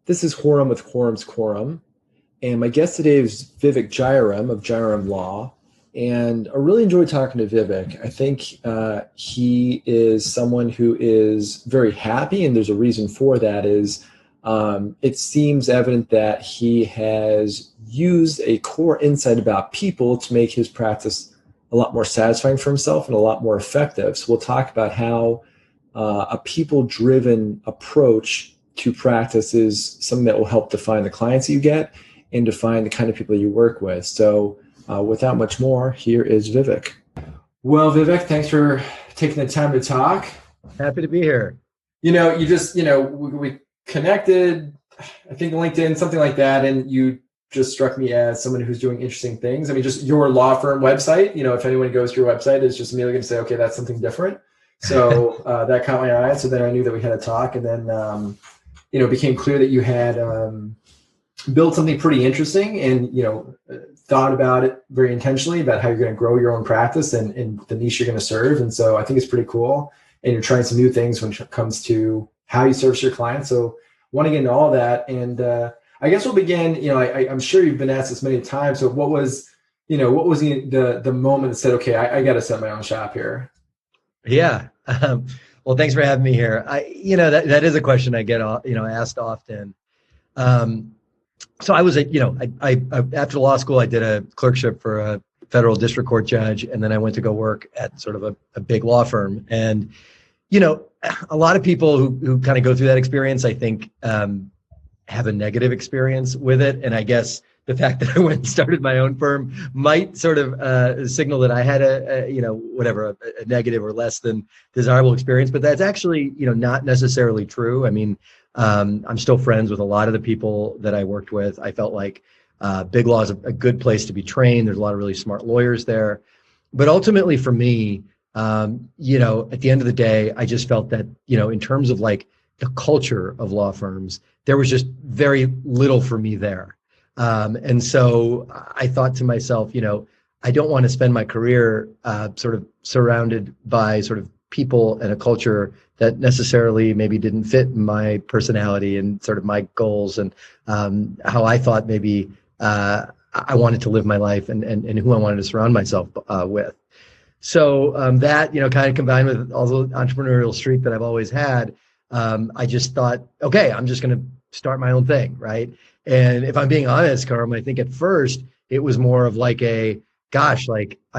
This is Quorum with Quorum's Quorum. And my guest today is Vivek Jayaram of Jayaram Law. And I really enjoyed talking to Vivek. I think he is someone who is very happy, and there's a reason for that is it seems evident that he has used a core insight about people to make his practice a lot more satisfying for himself and a lot more effective. So we'll talk about how a people-driven approach to practice is something that will help define the clients that you get and define the kind of people you work with. So without much more, here is Vivek. Well, Vivek, thanks for taking the time to talk. Happy to be here. We connected, I think LinkedIn, something like that, and you just struck me as someone who's doing interesting things. I mean, just your law firm website, if anyone goes to your website, it's just immediately going to say, okay, that's something different. So that caught my eye. So then I knew that we had a talk, and then, it became clear that you had built something pretty interesting and, thought about it very intentionally about how you're going to grow your own practice and the niche you're going to serve. And so I think it's pretty cool. And you're trying some new things when it comes to how you service your clients. So I want to get into all that. And I guess we'll begin, I'm sure you've been asked this many times. So what was the moment that said, okay, I got to set my own shop here? Yeah. Well, thanks for having me here. That is a question I get, asked often. So I was I after law school, I did a clerkship for a federal district court judge, and then I went to go work at sort of a big law firm. And, a lot of people who kind of go through that experience, I think, have a negative experience with it. And I guess the fact that I went and started my own firm might sort of signal that I had a negative or less than desirable experience. But that's actually, not necessarily true. I mean, I'm still friends with a lot of the people that I worked with. I felt like big law is a good place to be trained. There's a lot of really smart lawyers there. But ultimately for me, at the end of the day, I just felt that, in terms of like the culture of law firms, there was just very little for me there. And so I thought to myself, I don't want to spend my career sort of surrounded by sort of people and a culture that necessarily maybe didn't fit my personality and sort of my goals and how I thought maybe I wanted to live my life and who I wanted to surround myself with. So that, kind of combined with all the entrepreneurial streak that I've always had, I just thought, okay, I'm just going to start my own thing, right? And if I'm being honest, Carm, I think at first it was more of like I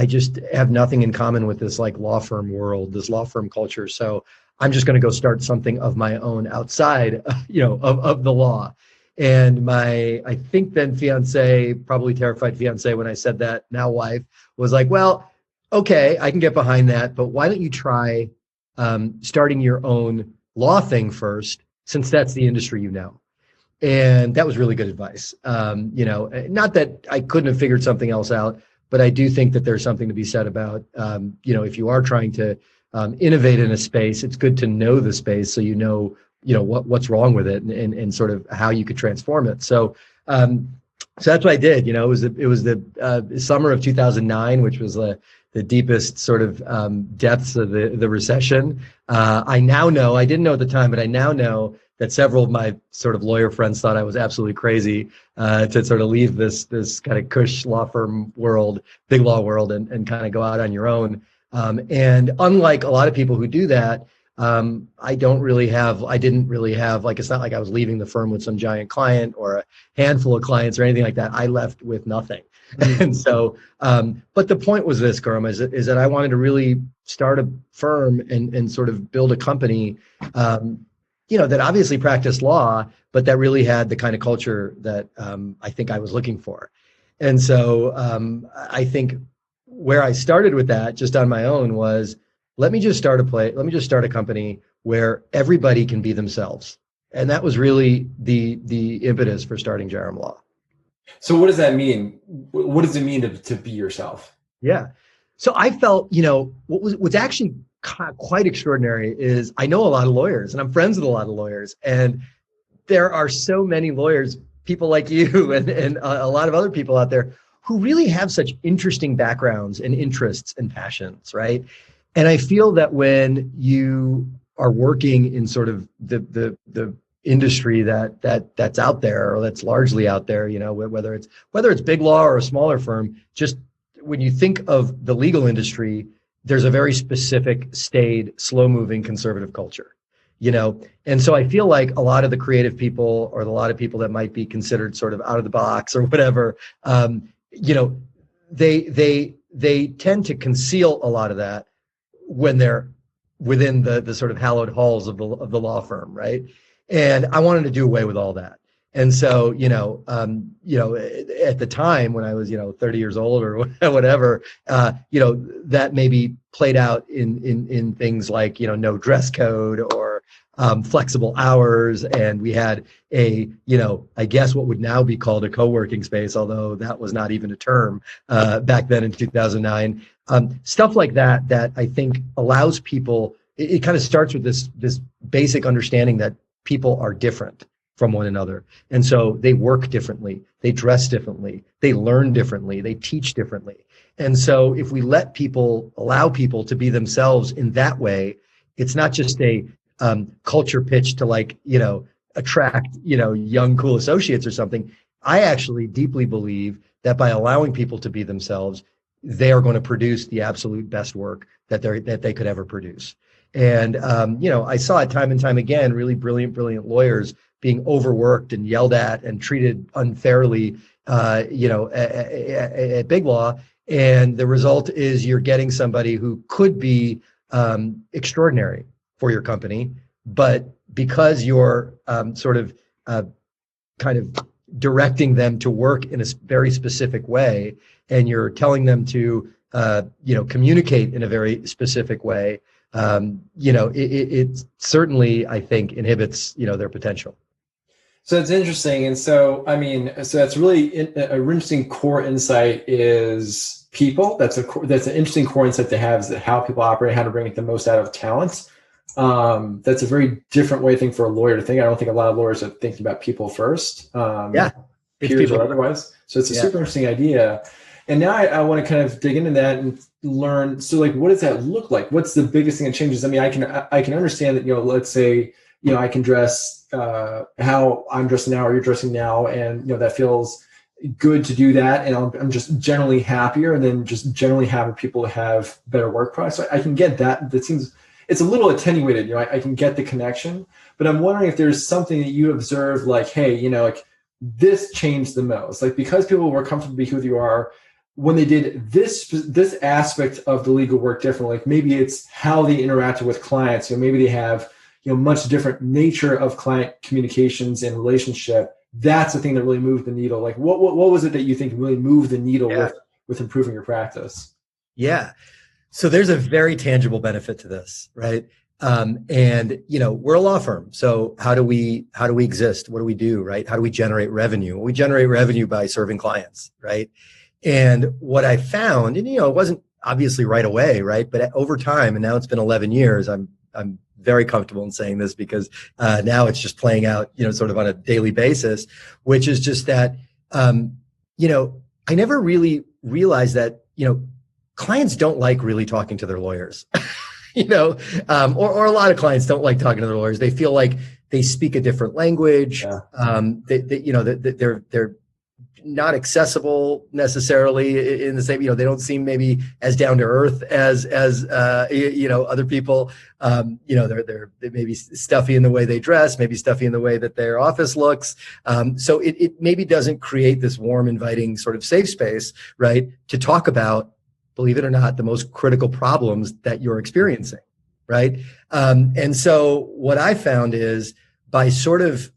just have nothing in common with this like law firm world, this law firm culture. So I'm just going to go start something of my own outside, of the law. And my, I think then fiance, probably terrified fiance when I said that, now wife, was like, well, okay, I can get behind that, but why don't you try starting your own law thing first, since that's the industry you know. And that was really good advice. Not that I couldn't have figured something else out, but I do think that there's something to be said about, if you are trying to innovate in a space, it's good to know the space so what's wrong with it and sort of how you could transform it. So that's what I did. It was the summer of 2009, which was the deepest sort of depths of the recession. I now know, I didn't know at the time, but I now know that several of my sort of lawyer friends thought I was absolutely crazy to sort of leave this kind of cush law firm world, big law world, and kind of go out on your own. And unlike a lot of people who do that, I didn't really have, like, it's not like I was leaving the firm with some giant client or a handful of clients or anything like that. I left with nothing. And so, but the point was this, Karam, is that I wanted to really start a firm and sort of build a company, that obviously practiced law, but that really had the kind of culture that I think I was looking for. And so I think where I started with that just on my own was, let me just start a company where everybody can be themselves. And that was really the impetus for starting Jayaram Law. So what does that mean? What does it mean to be yourself? Yeah. So I felt, what's actually quite extraordinary is I know a lot of lawyers and I'm friends with a lot of lawyers, and there are so many lawyers, people like you and a lot of other people out there who really have such interesting backgrounds and interests and passions, right? And I feel that when you are working in sort of the industry that's out there, or that's largely out there, whether it's big law or a smaller firm. Just when you think of the legal industry, there's a very specific, staid, slow moving conservative culture. And so I feel like a lot of the creative people, or a lot of people that might be considered sort of out of the box or whatever, they tend to conceal a lot of that when they're within the sort of hallowed halls of the law firm, right? And I wanted to do away with all that. And so, at the time when I was, 30 years old or whatever, that maybe played out in things like, no dress code, or flexible hours. And we had I guess what would now be called a co-working space, although that was not even a term back then in 2009. Stuff like that I think allows people, it kind of starts with this basic understanding that people are different from one another. And so they work differently, they dress differently, they learn differently, they teach differently. And so if we allow people to be themselves in that way, it's not just a culture pitch to attract, young, cool associates or something. I actually deeply believe that by allowing people to be themselves, they are going to produce the absolute best work that they could ever produce. And, I saw it time and time again, really brilliant lawyers being overworked and yelled at and treated unfairly, at big law. And the result is you're getting somebody who could be extraordinary for your company, but because you're kind of directing them to work in a very specific way, and you're telling them to, communicate in a very specific way, it certainly, I think, inhibits, their potential. So it's interesting. And so, so that's really an interesting core insight is people. That's an interesting core insight to have, is that how people operate, how to bring the most out of talent. That's a very different way, I think, for a lawyer to think. I don't think a lot of lawyers are thinking about people first, peers or otherwise. So it's a super interesting idea. And now I want to kind of dig into that and learn. So what does that look like? What's the biggest thing that changes? I can understand that, let's say, I can dress how I'm dressing now or you're dressing now. And, that feels good to do that. And I'm just generally happier, and then just generally having people have better work products. So I can get that. That seems, it's a little attenuated, I can get the connection, but I'm wondering if there's something that you observe, hey, this changed the most, because people were comfortable to be who you are when they did this aspect of the legal work differently. Maybe it's how they interacted with clients. Maybe they have, much different nature of client communications and relationship. That's the thing that really moved the needle. What was it that you think really moved the needle with improving your practice? Yeah. So there's a very tangible benefit to this, right? And we're a law firm. So how do we exist? What do we do, right? How do we generate revenue? We generate revenue by serving clients, right? And what I found, and it wasn't obviously right away, right? But over time, and now it's been 11 years, I'm very comfortable in saying this because now it's just playing out, sort of on a daily basis, which is just that, I never really realized that, clients don't like really talking to their lawyers, or a lot of clients don't like talking to their lawyers. They feel like they speak a different language. They're not accessible necessarily in the same, they don't seem maybe as down to earth as other people. They may be stuffy in the way they dress, maybe stuffy in the way that their office looks. So it maybe doesn't create this warm, inviting sort of safe space, right, to talk about, believe it or not, the most critical problems that you're experiencing, right? And so what I found is by sort of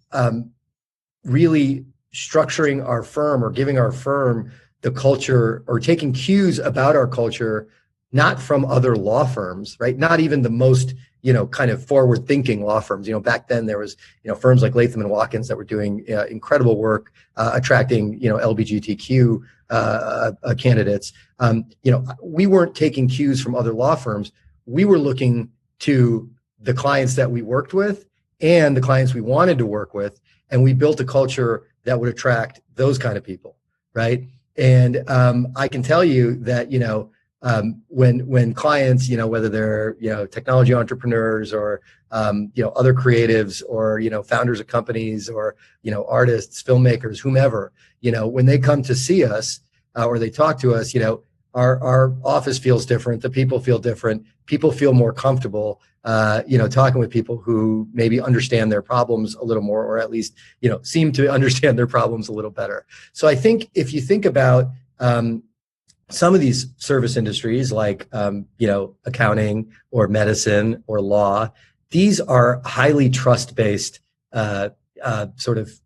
really structuring our firm or giving our firm the culture or taking cues about our culture, not from other law firms, right? Not even the most, kind of forward thinking law firms. Back then there was, firms like Latham and Watkins that were doing incredible work, attracting, LGBTQ candidates. We weren't taking cues from other law firms. We were looking to the clients that we worked with and the clients we wanted to work with. And we built a culture that would attract those kind of people, right? And I can tell you that, when clients, whether they're, technology entrepreneurs or, other creatives or, founders of companies or, artists, filmmakers, whomever, when they come to see us or they talk to us, our office feels different. The people feel different. People feel more comfortable, talking with people who maybe understand their problems a little more, or at least, seem to understand their problems a little better. So I think if you think about some of these service industries like, accounting or medicine or law, these are highly trust-based sort of,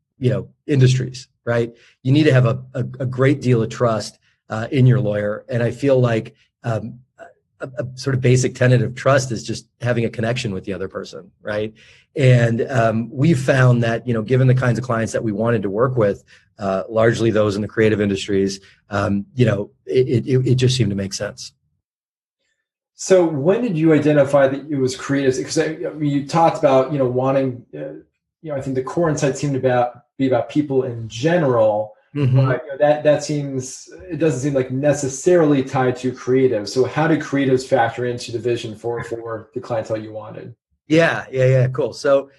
industries, right? You need to have a great deal of trust in your lawyer. And I feel like a sort of basic tenet of trust is just having a connection with the other person, right? And we've found that, given the kinds of clients that we wanted to work with, largely those in the creative industries, it just seemed to make sense. So when did you identify that it was creative? Because you talked about, wanting, I think the core insight seemed to be about people in general. Mm-hmm. But it doesn't seem like necessarily tied to creative. So how did creatives factor into the vision for the clientele you wanted? Yeah. Cool. So,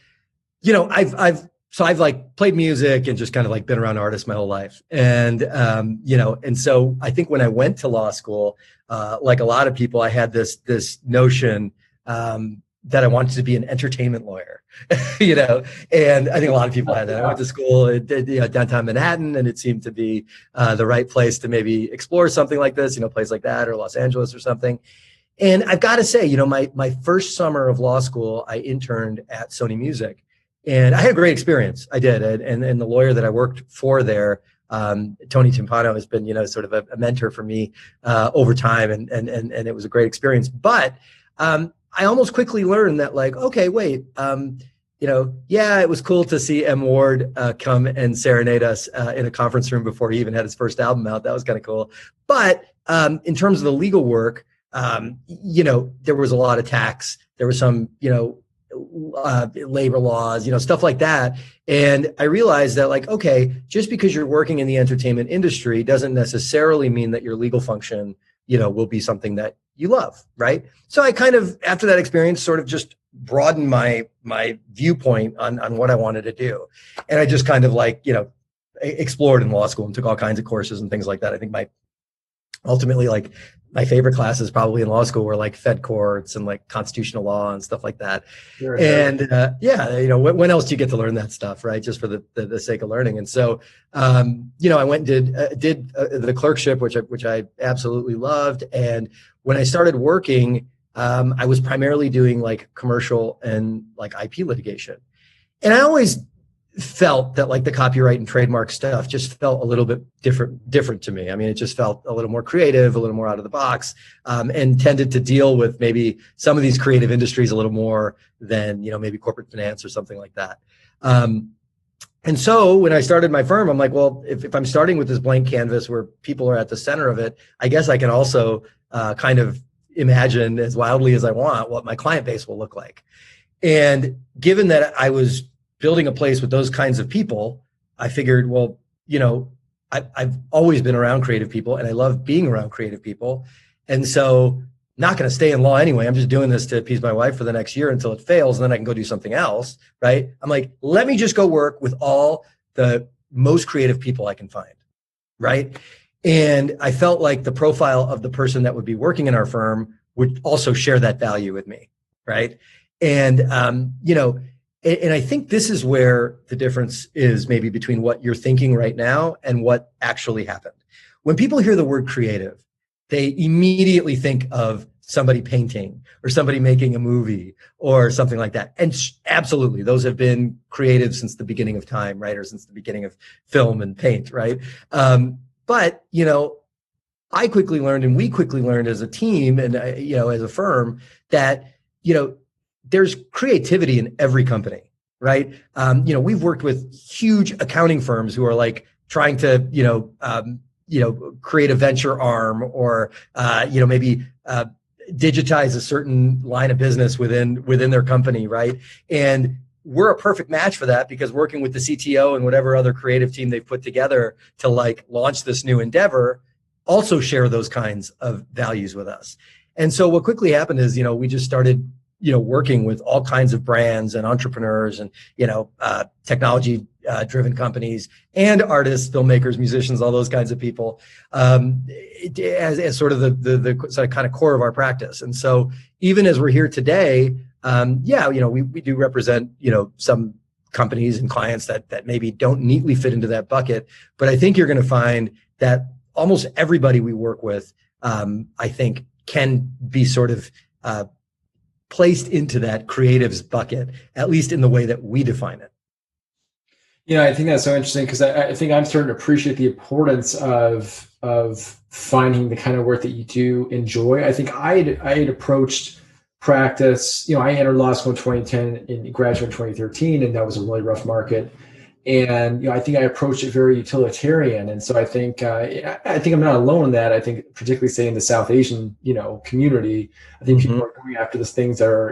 I've like played music and just kind of like been around artists my whole life. And, and so I think when I went to law school, like a lot of people, I had this notion, that I wanted to be an entertainment lawyer, and I think a lot of people had that. I went to school at downtown Manhattan, and it seemed to be the right place to maybe explore something like this, a place like that, or Los Angeles or something. And I've got to say, my first summer of law school, I interned at Sony Music, and I had a great experience. I did, and the lawyer that I worked for there, Tony Timpano, has been sort of a mentor for me over time, and it was a great experience. But I almost quickly learned that, like, okay, wait, it was cool to see M. Ward come and serenade us in a conference room before he even had his first album out. That was kind of cool. But in terms of the legal work, there was a lot of tax. There was some, labor laws, stuff like that. And I realized that, like, okay, just because you're working in the entertainment industry doesn't necessarily mean that your legal function, will be something that you love, right? So I kind of, after that experience, sort of just broadened my viewpoint on what I wanted to do. And I just kind of like, explored in law school and took all kinds of courses and things like that. I think ultimately, like, my favorite classes probably in law school were like Fed courts and like constitutional law and stuff like that. Sure. And when else do you get to learn that stuff, right? Just for the sake of learning. And so, I went and did the clerkship, which I absolutely loved. And when I started working, I was primarily doing like commercial and like IP litigation. And I always felt that like the copyright and trademark stuff just felt a little bit different to me. I mean, it just felt a little more creative, a little more out of the box, and tended to deal with maybe some of these creative industries a little more than, maybe corporate finance or something like that. And so when I started my firm, I'm like, well, if I'm starting with this blank canvas where people are at the center of it, I guess I can also kind of imagine as wildly as I want what my client base will look like. And given that I was building a place with those kinds of people, I figured, well, I've always been around creative people and I love being around creative people. And so not going to stay in law anyway. I'm just doing this to appease my wife for the next year until it fails. And then I can go do something else. Right. I'm like, let me just go work with all the most creative people I can find. Right. And I felt like the profile of the person that would be working in our firm would also share that value with me. Right. And, and I think this is where the difference is maybe between what you're thinking right now and what actually happened. When people hear the word creative, they immediately think of somebody painting or somebody making a movie or something like that. And absolutely, those have been creative since the beginning of time, right? Or since the beginning of film and paint, right? But, I quickly learned, and we quickly learned as a team and, as a firm that, there's creativity in every company, right? We've worked with huge accounting firms who are like trying to, create a venture arm or, maybe digitize a certain line of business within their company, right? And we're a perfect match for that because working with the CTO and whatever other creative team they've put together to like launch this new endeavor, also share those kinds of values with us. And so what quickly happened is, we just started, working with all kinds of brands and entrepreneurs and, technology driven companies and artists, filmmakers, musicians, all those kinds of people, as sort of the sort of kind of core of our practice. And so even as we're here today, we do represent, some companies and clients that maybe don't neatly fit into that bucket. But I think you're going to find that almost everybody we work with, I think, can be sort of placed into that creatives bucket, at least in the way that we define it. I think that's so interesting because I think I'm starting to appreciate the importance of finding the kind of work that you do enjoy. I think I had approached practice. I entered law school in 2010 and graduated in 2013, and that was a really rough market. And I think I approached it very utilitarian, and so I think I'm not alone in that. I think particularly say in the South Asian community, I think people are going after these things that are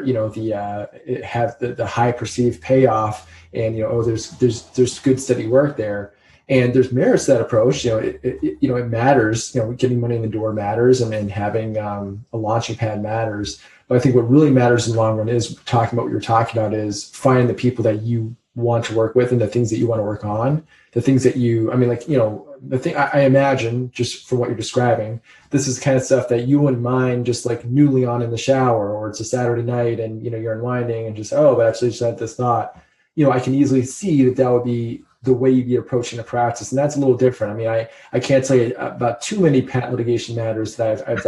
have the high perceived payoff, and there's good steady work there, and there's merits to that approach. It matters. Getting money in the door matters, and having a launching pad matters. But I think what really matters in the long run is talking about what you're talking about is finding the people that you want to work with and the things that you want to work on, the things that the thing I imagine just from what you're describing, this is the kind of stuff that you wouldn't mind just like noodling on in the shower, or it's a Saturday night and, you're unwinding and just, but actually just had this thought, I can easily see that would be the way you'd be approaching a practice. And that's a little different. I mean, I can't tell you about too many patent litigation matters that I've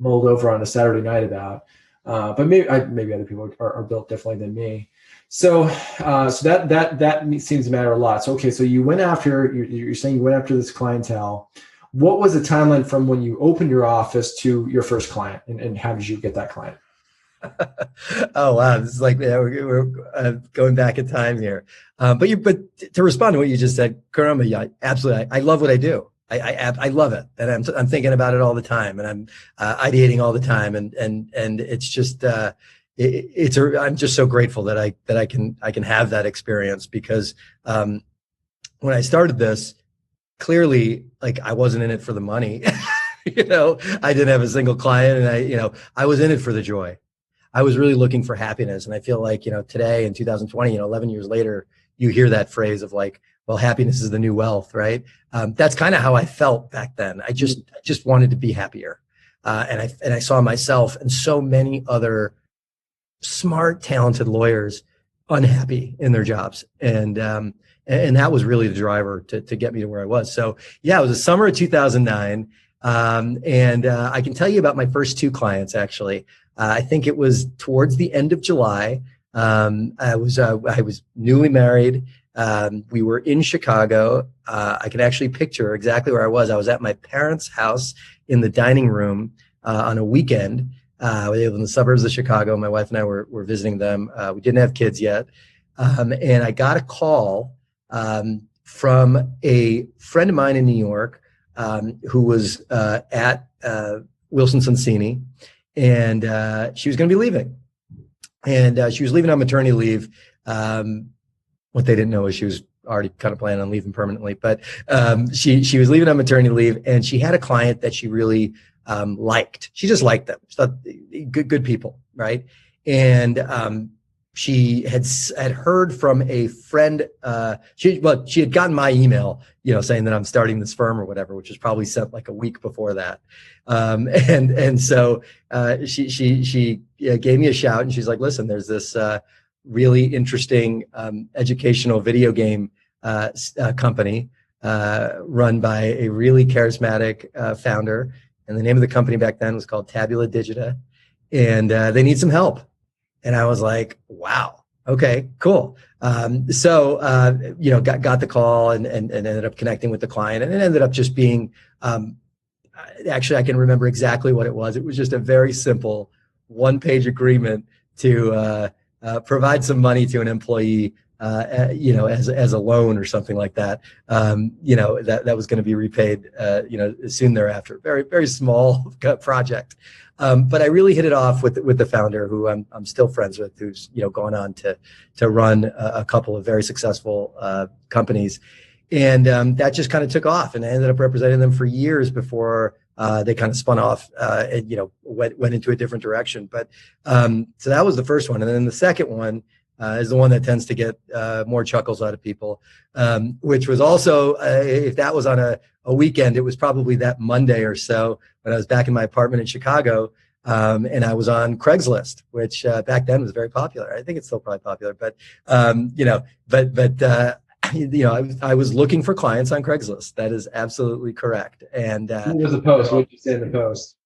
mulled over on a Saturday night about. But maybe other people are built differently than me. So that seems to matter a lot. So, okay. So you went after, you're saying you went after this clientele. What was the timeline from when you opened your office to your first client, and how did you get that client? Oh, wow. This is like, we're going back in time here. But to respond to what you just said, Karama, yeah, absolutely. I love what I do. I love it, and I'm thinking about it all the time, and I'm ideating all the time, and it's just I'm just so grateful that I can have that experience, because when I started this, clearly, like, I wasn't in it for the money. I didn't have a single client, and I was in it for the joy. I was really looking for happiness, and I feel like today in 2020, 11 years later, you hear that phrase of like, well, happiness is the new wealth, right? That's kind of how I felt back then. I just wanted to be happier. And I saw myself and so many other smart, talented lawyers unhappy in their jobs. And that was really the driver to get me to where I was. So yeah, it was the summer of 2009. And I can tell you about my first two clients, actually. I think it was towards the end of July. I was newly married. We were in Chicago. I can actually picture exactly where I was. I was at my parents' house in the dining room on a weekend. We live in the suburbs of Chicago. My wife and I were visiting them. We didn't have kids yet. And I got a call from a friend of mine in New York who was at Wilson Sonsini, and she was going to be leaving. And she was leaving on maternity leave. What they didn't know is she was already kind of planning on leaving permanently. But she was leaving on maternity leave, and she had a client that she really liked. She just liked them. She thought good people, right? And she had heard from a friend. She had gotten my email, saying that I'm starting this firm or whatever, which was probably sent like a week before that. And so she gave me a shout, and she's like, "Listen, there's this really interesting educational video game company run by a really charismatic founder, and the name of the company back then was called Tabula Digita, and they need some help." And I was like, "Wow, okay, cool." So got the call and ended up connecting with the client, and it ended up just being actually, I can remember exactly what it was. It was just a very simple one-page agreement to provide some money to an employee, as a loan or something like that. That was going to be repaid, soon thereafter. Very, very small project. But I really hit it off with the founder, who I'm still friends with, who's, gone on to run a couple of very successful companies. And that just kind of took off, and I ended up representing them for years before they kind of spun off and, went into a different direction. But so that was the first one. And then the second one is the one that tends to get more chuckles out of people, which was also, if that was on a weekend, it was probably that Monday or so when I was back in my apartment in Chicago. And I was on Craigslist, which back then was very popular. I think it's still probably popular, but I was looking for clients on Craigslist. That is absolutely correct. And what was the post? What did you say in the post?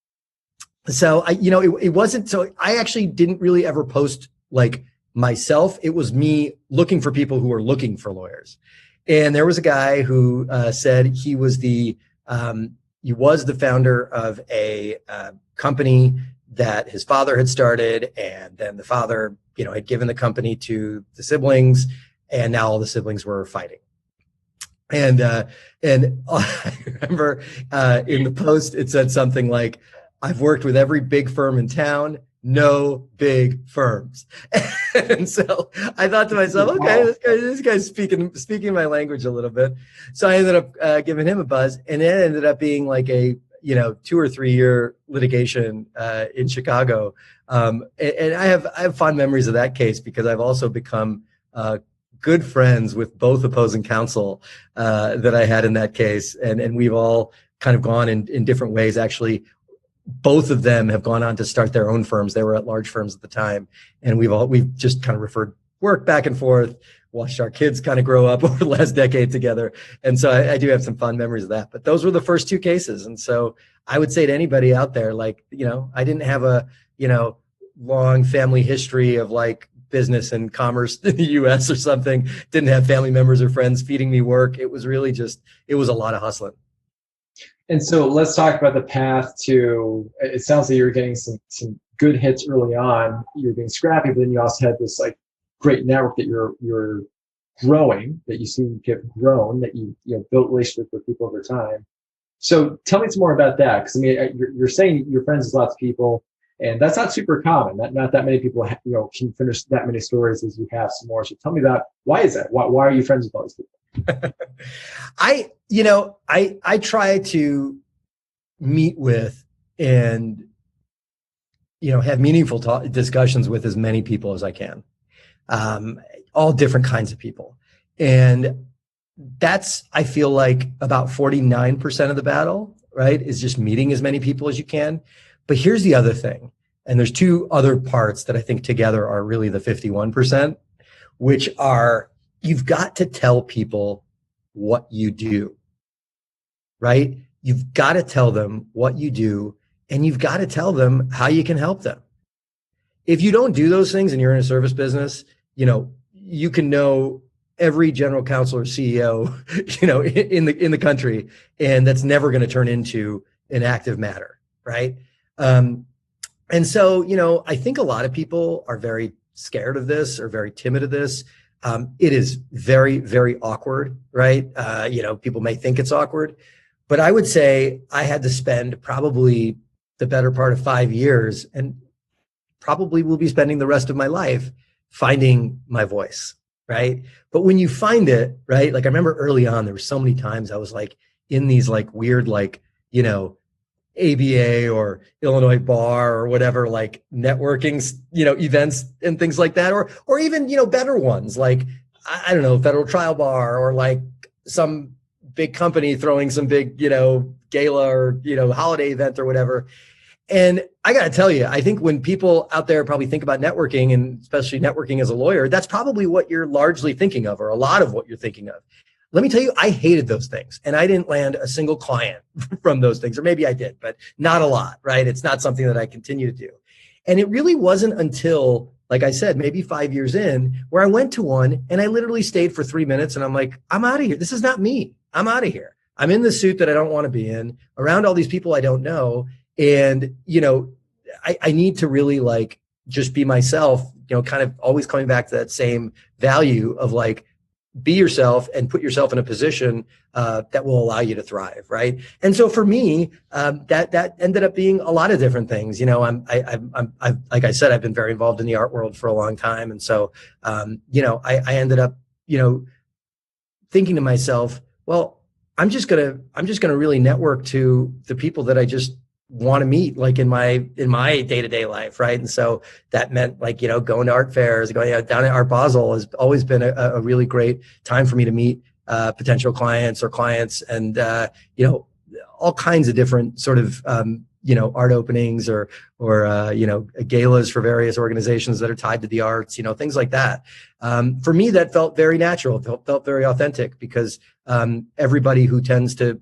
So it wasn't. So I actually didn't really ever post like myself. It was me looking for people who were looking for lawyers. And there was a guy who said he was the founder of a company that his father had started, and then the father, had given the company to the siblings, and now all the siblings were fighting. And I remember in the post it said something like, "I've worked with every big firm in town, no big firms." And so I thought to myself, okay, this guy's speaking my language a little bit. So I ended up giving him a buzz, and it ended up being like a 2 or 3 year litigation in Chicago. And I have fond memories of that case because I've also become good friends with both opposing counsel that I had in that case, and we've all kind of gone in different ways. Actually, both of them have gone on to start their own firms. They were at large firms at the time, and we've just kind of referred work back and forth, watched our kids kind of grow up over the last decade together. And so I do have some fond memories of that. But those were the first two cases. And so I would say to anybody out there, like, I didn't have a, long family history of like business and commerce in the US or something. Didn't have family members or friends feeding me work. It was really it was a lot of hustling. And so let's talk about the path to, it sounds like you're getting some good hits early on. You're being scrappy, but then you also had this like great network that you're growing, that you seem to have grown, that you built relationships with people over time. So tell me some more about that, because I mean, you're saying you're friends with lots of people, and that's not super common. Not that many people can finish that many stories as you have some more. So tell me about, why is that? Why are you friends with all these people? I try to meet with and have meaningful discussions with as many people as I can. All different kinds of people. And that's, I feel like, about 49% of the battle, right? Is just meeting as many people as you can. But here's the other thing. And there's two other parts that I think together are really the 51%, which are, you've got to tell people what you do, right? You've got to tell them what you do, and you've got to tell them how you can help them. If you don't do those things and you're in a service business, you can know every general counsel or CEO, in the country, and that's never going to turn into an active matter, right? And so, I think a lot of people are very scared of this or very timid of this. It is very, very awkward, right? People may think it's awkward, but I would say I had to spend probably the better part of 5 years, and probably will be spending the rest of my life finding my voice, right? But when you find it, right? Like I remember early on, there were so many times I was like in these like weird, like, ABA or Illinois Bar or whatever, like networking, events and things like that, or even, better ones, like, I don't know, Federal Trial Bar, or like some big company throwing some big, gala or, holiday event or whatever. And I got to tell you, I think when people out there probably think about networking, and especially networking as a lawyer, that's probably what you're largely thinking of, or a lot of what you're thinking of. Let me tell you, I hated those things, and I didn't land a single client from those things, or maybe I did, but not a lot, right? It's not something that I continue to do. And it really wasn't until, like I said, maybe 5 years in, where I went to one and I literally stayed for 3 minutes, and I'm like, I'm out of here. This is not me. I'm out of here. I'm in the suit that I don't want to be in, around all these people I don't know. And, I need to really like just be myself, kind of always coming back to that same value of like, be yourself and put yourself in a position that will allow you to thrive, right? And so for me, that ended up being a lot of different things. I'm like I said, I've been very involved in the art world for a long time, and so I ended up thinking to myself, well, I'm just gonna really network to the people that I just want to meet, like in my day-to-day life, right? And so that meant, like, going to art fairs, going down at Art Basel has always been a really great time for me to meet potential clients or clients, and all kinds of different sort of art openings or galas for various organizations that are tied to the arts, things like that. For me, that felt very natural. It felt very authentic, because everybody who tends to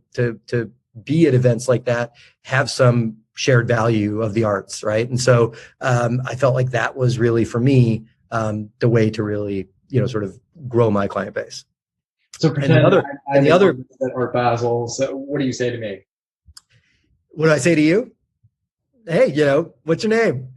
be at events like that have some shared value of the arts, right? And so I felt like that was really, for me, the way to really sort of grow my client base. So pretend I'm at Art Basel. So what do you say to me? What do I say to you? Hey, what's your name?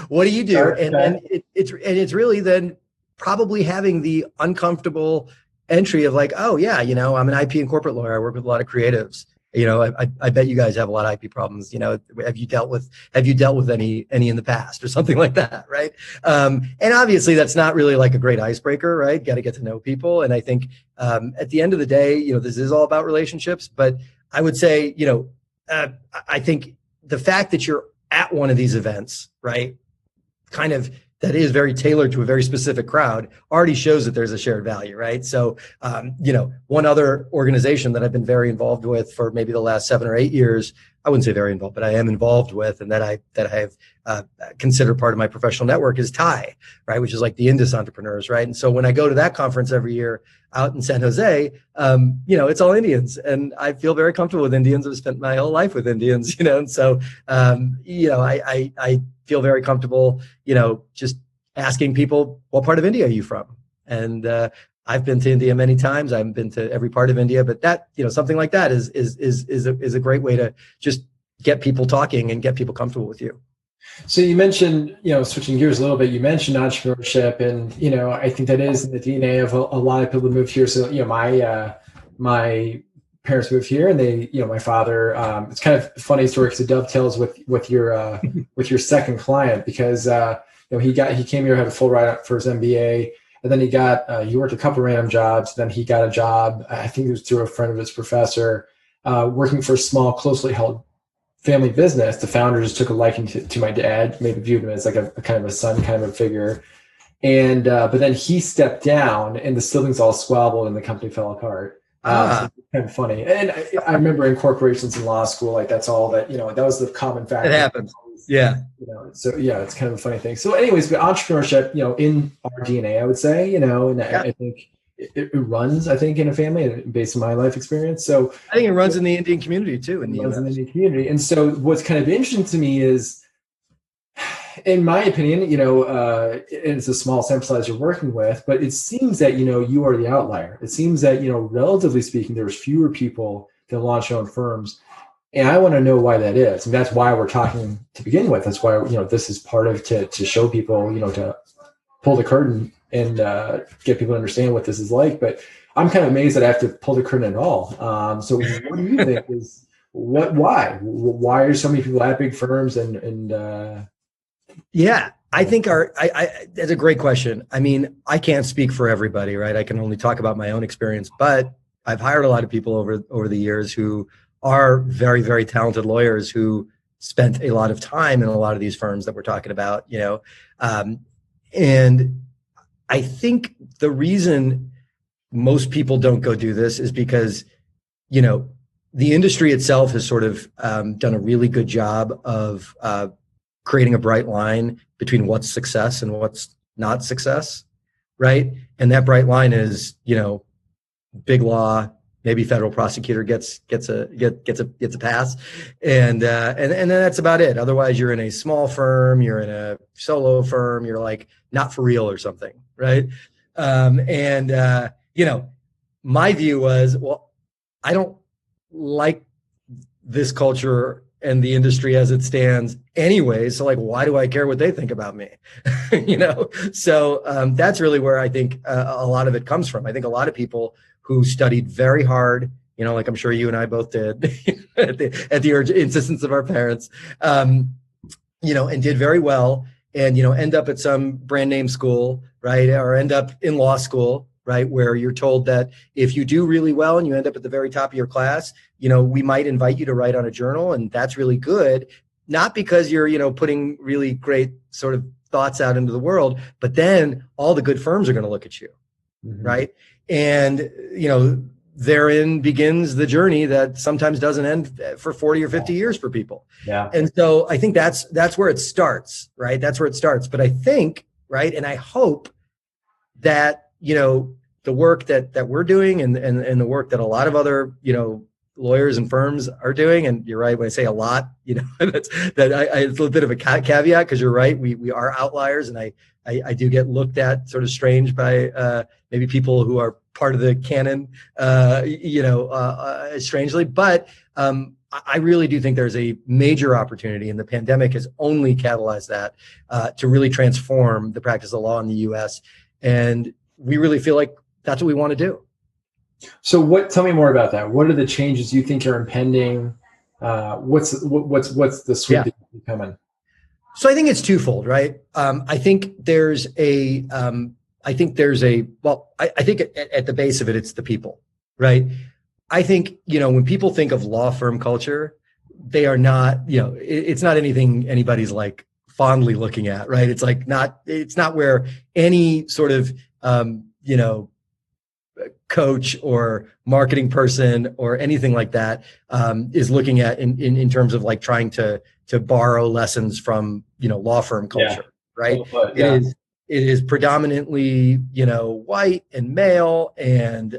What do you do? Sure, and it's really then probably having the uncomfortable entry of like, oh yeah, I'm an IP and corporate lawyer. I work with a lot of creatives. I bet you guys have a lot of IP problems. Have you dealt with any in the past or something like that, right? And obviously that's not really like a great icebreaker, right? Got to get to know people. And I think at the end of the day, this is all about relationships. But I would say, I think the fact that you're at one of these events, right, kind of that is very tailored to a very specific crowd, already shows that there's a shared value, right? So, one other organization that I've been very involved with for maybe the last 7 or 8 years, I wouldn't say very involved, but I am involved with, and that I have considered part of my professional network, is TIE, right, which is like the Indus entrepreneurs, right? And so when I go to that conference every year out in San Jose, it's all Indians, and I feel very comfortable with Indians. I've spent my whole life with Indians, and so I feel very comfortable, just asking people, what part of India are you from? And I've been to India many times. I haven't been to every part of India, but that, something like that is a great way to just get people talking and get people comfortable with you. So you mentioned, switching gears a little bit, you mentioned entrepreneurship, and, I think that is in the DNA of a lot of people who move here. So, my parents moved here, and they, my father, it's kind of a funny story because it dovetails with your with your second client, because he came here, had a full ride up for his MBA, and then he worked a couple random jobs. Then he got a job, I think it was through a friend of his professor, working for a small, closely held family business. The founder just took a liking to my dad, maybe viewed him as like a kind of a son kind of a figure. And but then he stepped down, and the siblings all squabbled, and the company fell apart. So it's kind of funny. And I remember in corporations in law school, like that's all that, that was the common factor. It happens. Yeah. So yeah, it's kind of a funny thing. So anyways, but entrepreneurship, in our DNA, I would say, and I think it runs, I think, in a family, based on my life experience. So I think it runs in the Indian community too. In the Indian community. And so what's kind of interesting to me is, in my opinion, it's a small sample size you're working with, but it seems that, you are the outlier. It seems that, relatively speaking, there's fewer people that launch their own firms. And I want to know why that is. And that's why we're talking to begin with. That's why, this is part of to show people, to pull the curtain and get people to understand what this is like. But I'm kind of amazed that I have to pull the curtain at all. So what do you think is why are so many people at big firms and yeah, I think that's a great question. I mean, I can't speak for everybody, right? I can only talk about my own experience, but I've hired a lot of people over the years who are very, very talented lawyers who spent a lot of time in a lot of these firms that we're talking about, and I think the reason most people don't go do this is because, the industry itself has sort of done a really good job of creating a bright line between what's success and what's not success, right? And that bright line is, big law, maybe federal prosecutor gets a pass, and then that's about it. Otherwise, you're in a small firm, you're in a solo firm, you're like not for real or something, right? My view was, well, I don't like this culture and the industry as it stands anyway. So like, why do I care what they think about me? So that's really where I think a lot of it comes from. I think a lot of people who studied very hard, like I'm sure you and I both did at the insistence of our parents, and did very well, and, end up at some brand name school, right? Or end up in law school, right? Where you're told that if you do really well and you end up at the very top of your class, we might invite you to write on a journal, and that's really good. Not because you're, putting really great sort of thoughts out into the world, but then all the good firms are going to look at you, right? And, therein begins the journey that sometimes doesn't end for 40 or 50 years for people. Yeah. And so I think that's where it starts, right? That's where it starts. But I think, right, and I hope that, the work that we're doing and the work that a lot of other, lawyers and firms are doing, and you're right when I say a lot, it's a little bit of a caveat, because you're right, we are outliers, and I do get looked at sort of strange by maybe people who are part of the canon, strangely. But I really do think there's a major opportunity, and the pandemic has only catalyzed that to really transform the practice of law in the U.S. And we really feel like that's what we want to do. So tell me more about that. What are the changes you think are impending? What's the sweep that is coming? So I think it's twofold, right? I think at the base of it, it's the people, right? I think, when people think of law firm culture, they are not, it's not anything anybody's like fondly looking at, right? It's not where any sort of, coach or marketing person or anything like that is looking at in terms of like trying to borrow lessons from law firm culture, right? Yeah. It is predominantly white and male and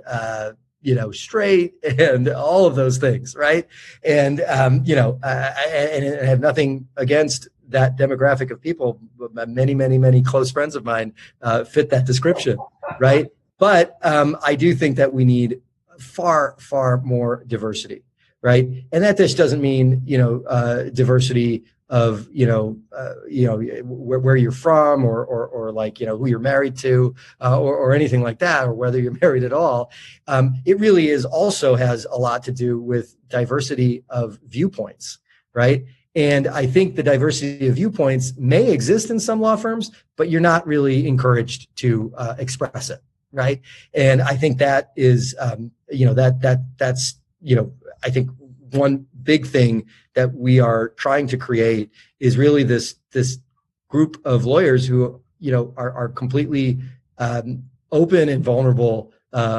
straight and all of those things, right? And and I have nothing against that demographic of people. Many close friends of mine fit that description, right? But I do think that we need far more diversity, right? And that just doesn't mean diversity of where you're from or like who you're married to or anything like that, or whether you're married at all. It really also has a lot to do with diversity of viewpoints, right? And I think the diversity of viewpoints may exist in some law firms, but you're not really encouraged to express it. Right. And I think that is, that's I think one big thing that we are trying to create is really this group of lawyers who, are completely open and vulnerable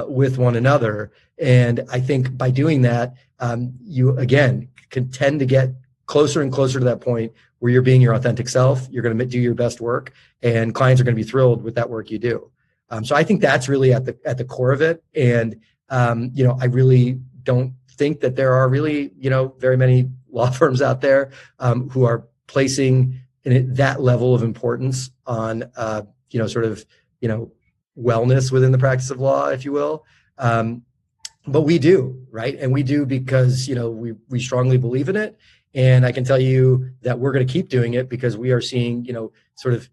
with one another. And I think by doing that, you, again, can tend to get closer and closer to that point where you're being your authentic self. You're going to do your best work, and clients are going to be thrilled with that work you do. So I think that's really at the core of it. And, I really don't think that there are really, very many law firms out there who are placing that level of importance on, wellness within the practice of law, if you will. But we do, right? And we do because, we strongly believe in it. And I can tell you that we're going to keep doing it because we are seeing, sort of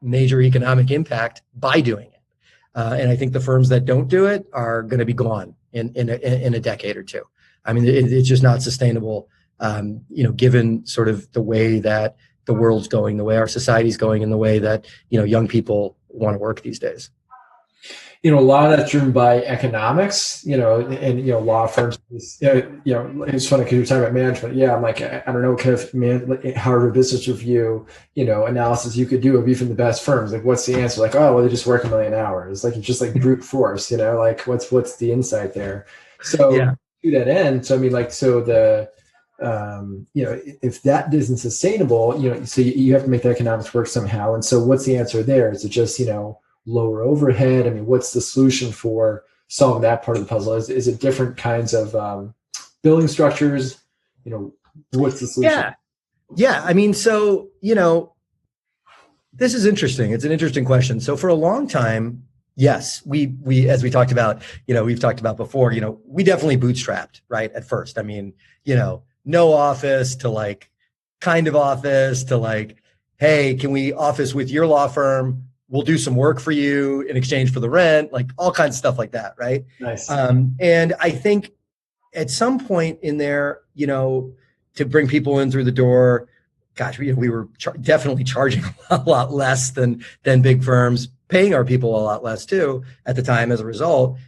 major economic impact by doing it. And I think the firms that don't do it are going to be gone in a decade or two. I mean, it's just not sustainable, given sort of the way that the world's going, the way our society's going, and the way that, young people want to work these days. A lot of that's driven by economics, and law firms. It's funny because you're talking about management. Yeah, I'm like, I don't know what kind of Harvard Business Review, analysis you could do of even the best firms. Like, what's the answer? Like, oh, well, they just work 1 million hours. Like, it's just like brute force, like what's the insight there? So to that end, so I mean, like, so the if that isn't sustainable, so you have to make the economics work somehow. And so what's the answer there? Is it just lower overhead? I mean, what's the solution for solving that part of the puzzle? Is it different kinds of billing structures? What's the solution? Yeah. I mean, so, this is interesting. It's an interesting question. So for a long time, yes, we, as we talked about, we've talked about before, we definitely bootstrapped, right? At first, I mean, no office to like kind of office to like, hey, can we office with your law firm? We'll do some work for you in exchange for the rent, like all kinds of stuff like that, right? Nice. And I think at some point in there, to bring people in through the door, gosh, we were definitely charging a lot less than big firms, paying our people a lot less too at the time as a result.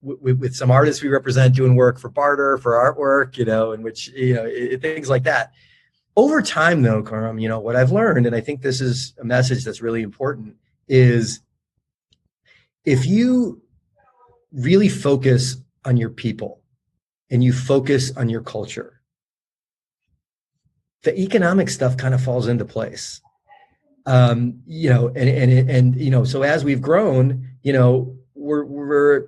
With some artists we represent doing work for barter, for artwork, in which, things like that. Over time, though, Karam, what I've learned, and I think this is a message that's really important, is if you really focus on your people and you focus on your culture, the economic stuff kind of falls into place. So as we've grown, we're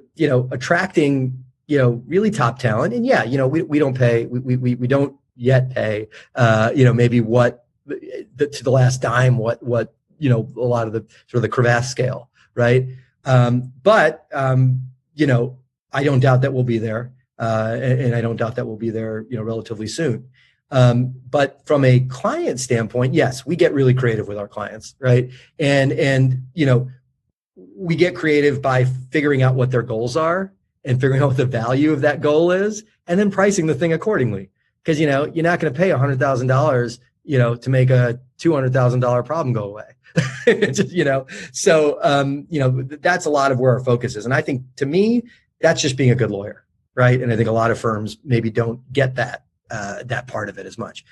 attracting, really top talent. And we don't pay, we don't yet pay, maybe what to the last dime, what a lot of the sort of the crevasse scale, right? But I don't doubt that we'll be there, and I don't doubt that we'll be there, relatively soon. But from a client standpoint, yes, we get really creative with our clients, right? And we get creative by figuring out what their goals are and figuring out what the value of that goal is, and then pricing the thing accordingly. Because you're not going to pay $100,000, to make a $200,000 problem go away. So that's a lot of where our focus is. And I think, to me, that's just being a good lawyer, right? And I think a lot of firms maybe don't get that part of it as much.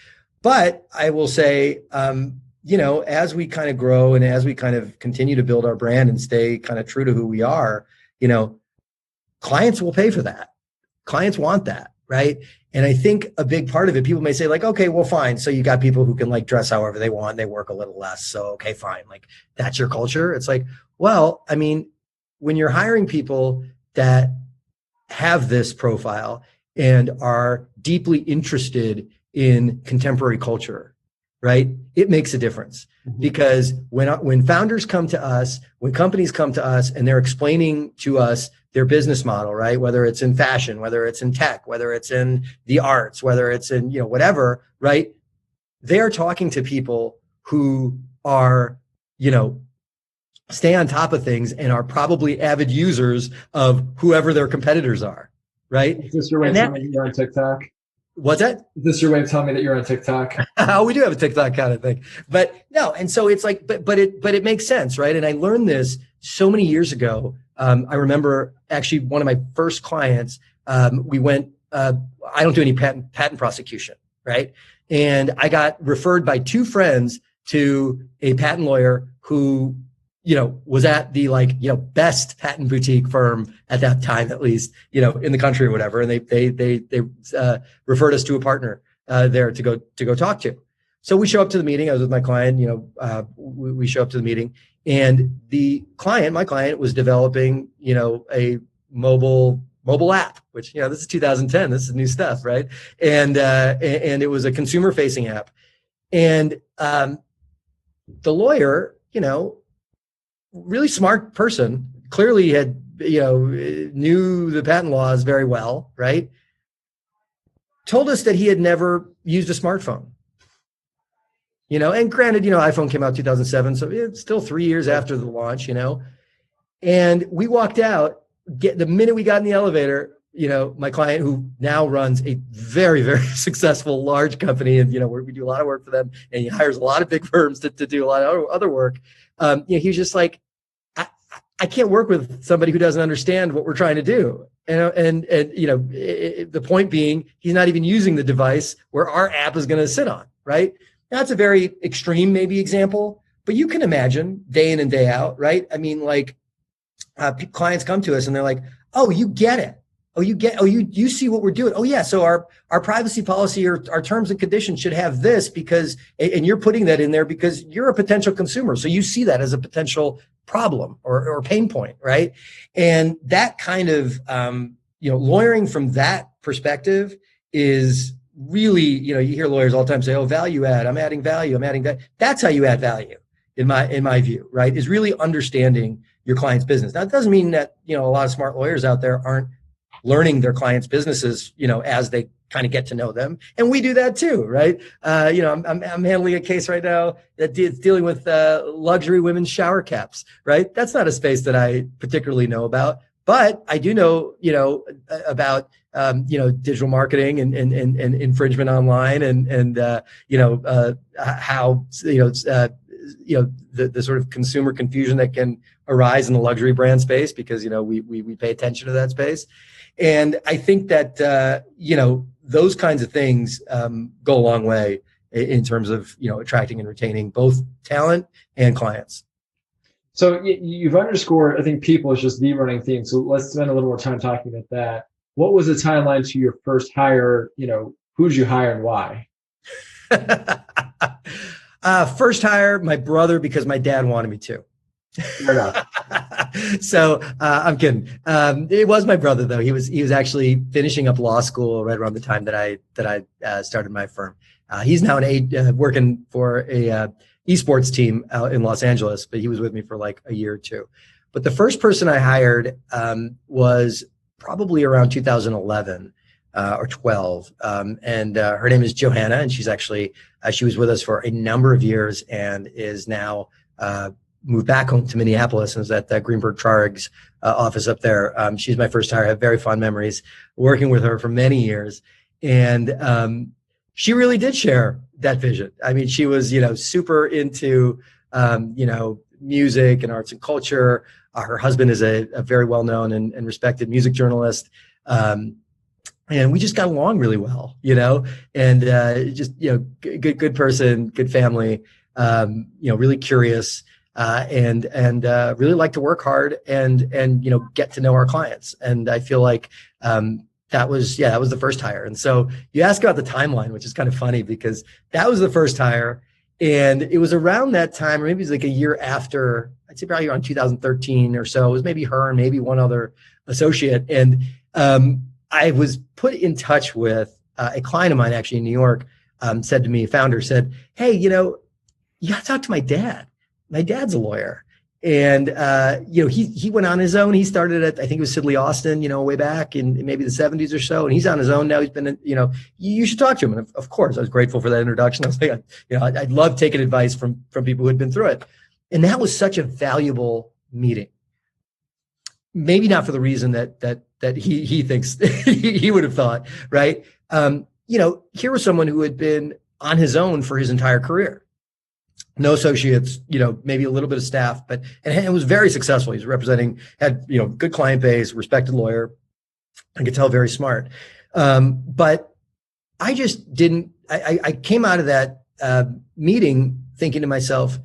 But I will say, as we kind of grow and as we kind of continue to build our brand and stay kind of true to who we are, clients will pay for that. Clients want that, right? And I think a big part of it, people may say like, okay, well, fine. So you got people who can like dress however they want. They work a little less. So, okay, fine. Like, that's your culture. It's like, well, I mean, when you're hiring people that have this profile and are deeply interested in contemporary culture, right? It makes a difference. Mm-hmm. Because when founders come to us, when companies come to us and they're explaining to us their business model, right? Whether it's in fashion, whether it's in tech, whether it's in the arts, whether it's in, whatever, right? They are talking to people who are, stay on top of things and are probably avid users of whoever their competitors are, right? Is this your way of telling me you're on TikTok? What's that? Is this your way of telling me that you're on TikTok? We do have a TikTok kind of thing, but no. And so it's like, but it makes sense, right? And I learned this so many years ago. I remember actually one of my first clients, we went, I don't do any patent prosecution, right? And I got referred by two friends to a patent lawyer who, was at the best patent boutique firm at that time, at least, in the country or whatever. And they referred us to a partner there to go talk to. So we show up to the meeting. I was with my client, we show up to the meeting, and my client was developing, a mobile app, which, this is 2010, this is new stuff, right? And it was a consumer facing app. And the lawyer, really smart person, clearly had, knew the patent laws very well, right? Told us that he had never used a smartphone. And granted, iPhone came out 2007, so it's still 3 years after the launch, and we walked out, the minute we got in the elevator, my client, who now runs a very, very successful large company, and, we do a lot of work for them, and he hires a lot of big firms to do a lot of other work. He was just like, I can't work with somebody who doesn't understand what we're trying to do. The point being, he's not even using the device where our app is going to sit on, right? That's a very extreme maybe example, but you can imagine day in and day out, right? I mean, clients come to us and they're like, oh, you get it. You see what we're doing. Oh yeah. So our privacy policy or our terms and conditions should have this because, and you're putting that in there because you're a potential consumer. So you see that as a potential problem or pain point, right? And that kind of, lawyering from that perspective is really, you hear lawyers all the time say, oh, value add, I'm adding value. That's how you add value in my view, right? Is really understanding your client's business. Now, it doesn't mean that, a lot of smart lawyers out there aren't learning their clients' businesses, as they kind of get to know them. And we do that too, right? I'm handling a case right now that is dealing with luxury women's shower caps, right? That's not a space that I particularly know about, but I do know, about, digital marketing and infringement online and how, the sort of consumer confusion that can arise in the luxury brand space, because, we pay attention to that space. And I think that, those kinds of things go a long way in terms of, attracting and retaining both talent and clients. So you've underscored, I think people is just the running theme. So let's spend a little more time talking about that. What was the timeline to your first hire? Who did you hire and why? First hire, my brother, because my dad wanted me to. Fair enough. So I'm kidding. It was my brother, though. He was actually finishing up law school right around the time that I started my firm. He's now working for a esports team out in Los Angeles, but he was with me for like a year or two. But the first person I hired was probably around 2011 or 12, and her name is Johanna, and she's actually she was with us for a number of years and is now moved back home to Minneapolis and is at Greenberg Trarig's office up there. She's my first hire. I have very fond memories working with her for many years, and she really did share that vision. I mean, she was super into music and arts and culture. Her husband is a very well-known and respected music journalist. And we just got along really well, and just, good person, good family, really curious, and really like to work hard and get to know our clients. And I feel like that was the first hire. And so you ask about the timeline, which is kind of funny because that was the first hire. And it was around that time, or maybe it was like a year after, I'd say probably around 2013 or so. It was maybe her and maybe one other associate. And I was put in touch with a client of mine actually in New York, said to me, founder said, hey, you got to talk to my dad. My dad's a lawyer. And, he went on his own. He started at, I think it was Sidley Austin, way back in maybe the 70s or so. And he's on his own now. He's been, you should talk to him. And of course, I was grateful for that introduction. I was like, I'd love taking advice from people who had been through it. And that was such a valuable meeting. Maybe not for the reason that he thinks he would have thought, right? Here was someone who had been on his own for his entire career. No associates, maybe a little bit of staff, and was very successful. He's had good client base, respected lawyer. I could tell very smart. But I just didn't, I came out of that meeting thinking to myself,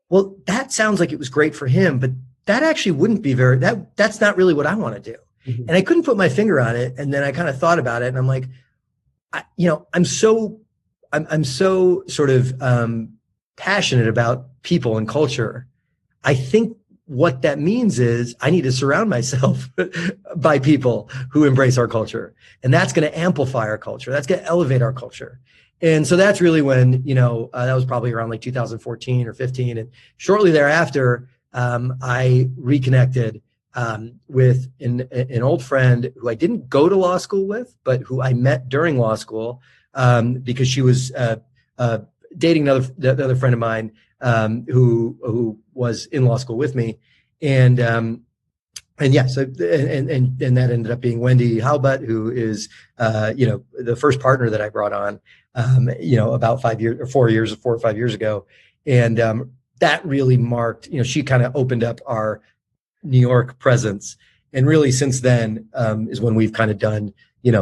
well, that sounds like it was great for him, but that actually wouldn't be that's not really what I want to do. Mm-hmm. And I couldn't put my finger on it. And then I kind of thought about it and I'm like, I'm so sort of, passionate about people and culture. I think what that means is I need to surround myself by people who embrace our culture. And that's going to amplify our culture. That's going to elevate our culture. And so that's really when, that was probably around like 2014 or 15. And shortly thereafter, I reconnected with an old friend who I didn't go to law school with, but who I met during law school because she was dating another friend of mine who was in law school with me, and yeah, so and that ended up being Wendy Halbut, who is the first partner that I brought on about 4 or 5 years ago, and that really marked, she kind of opened up our New York presence, and really since then is when we've kind of done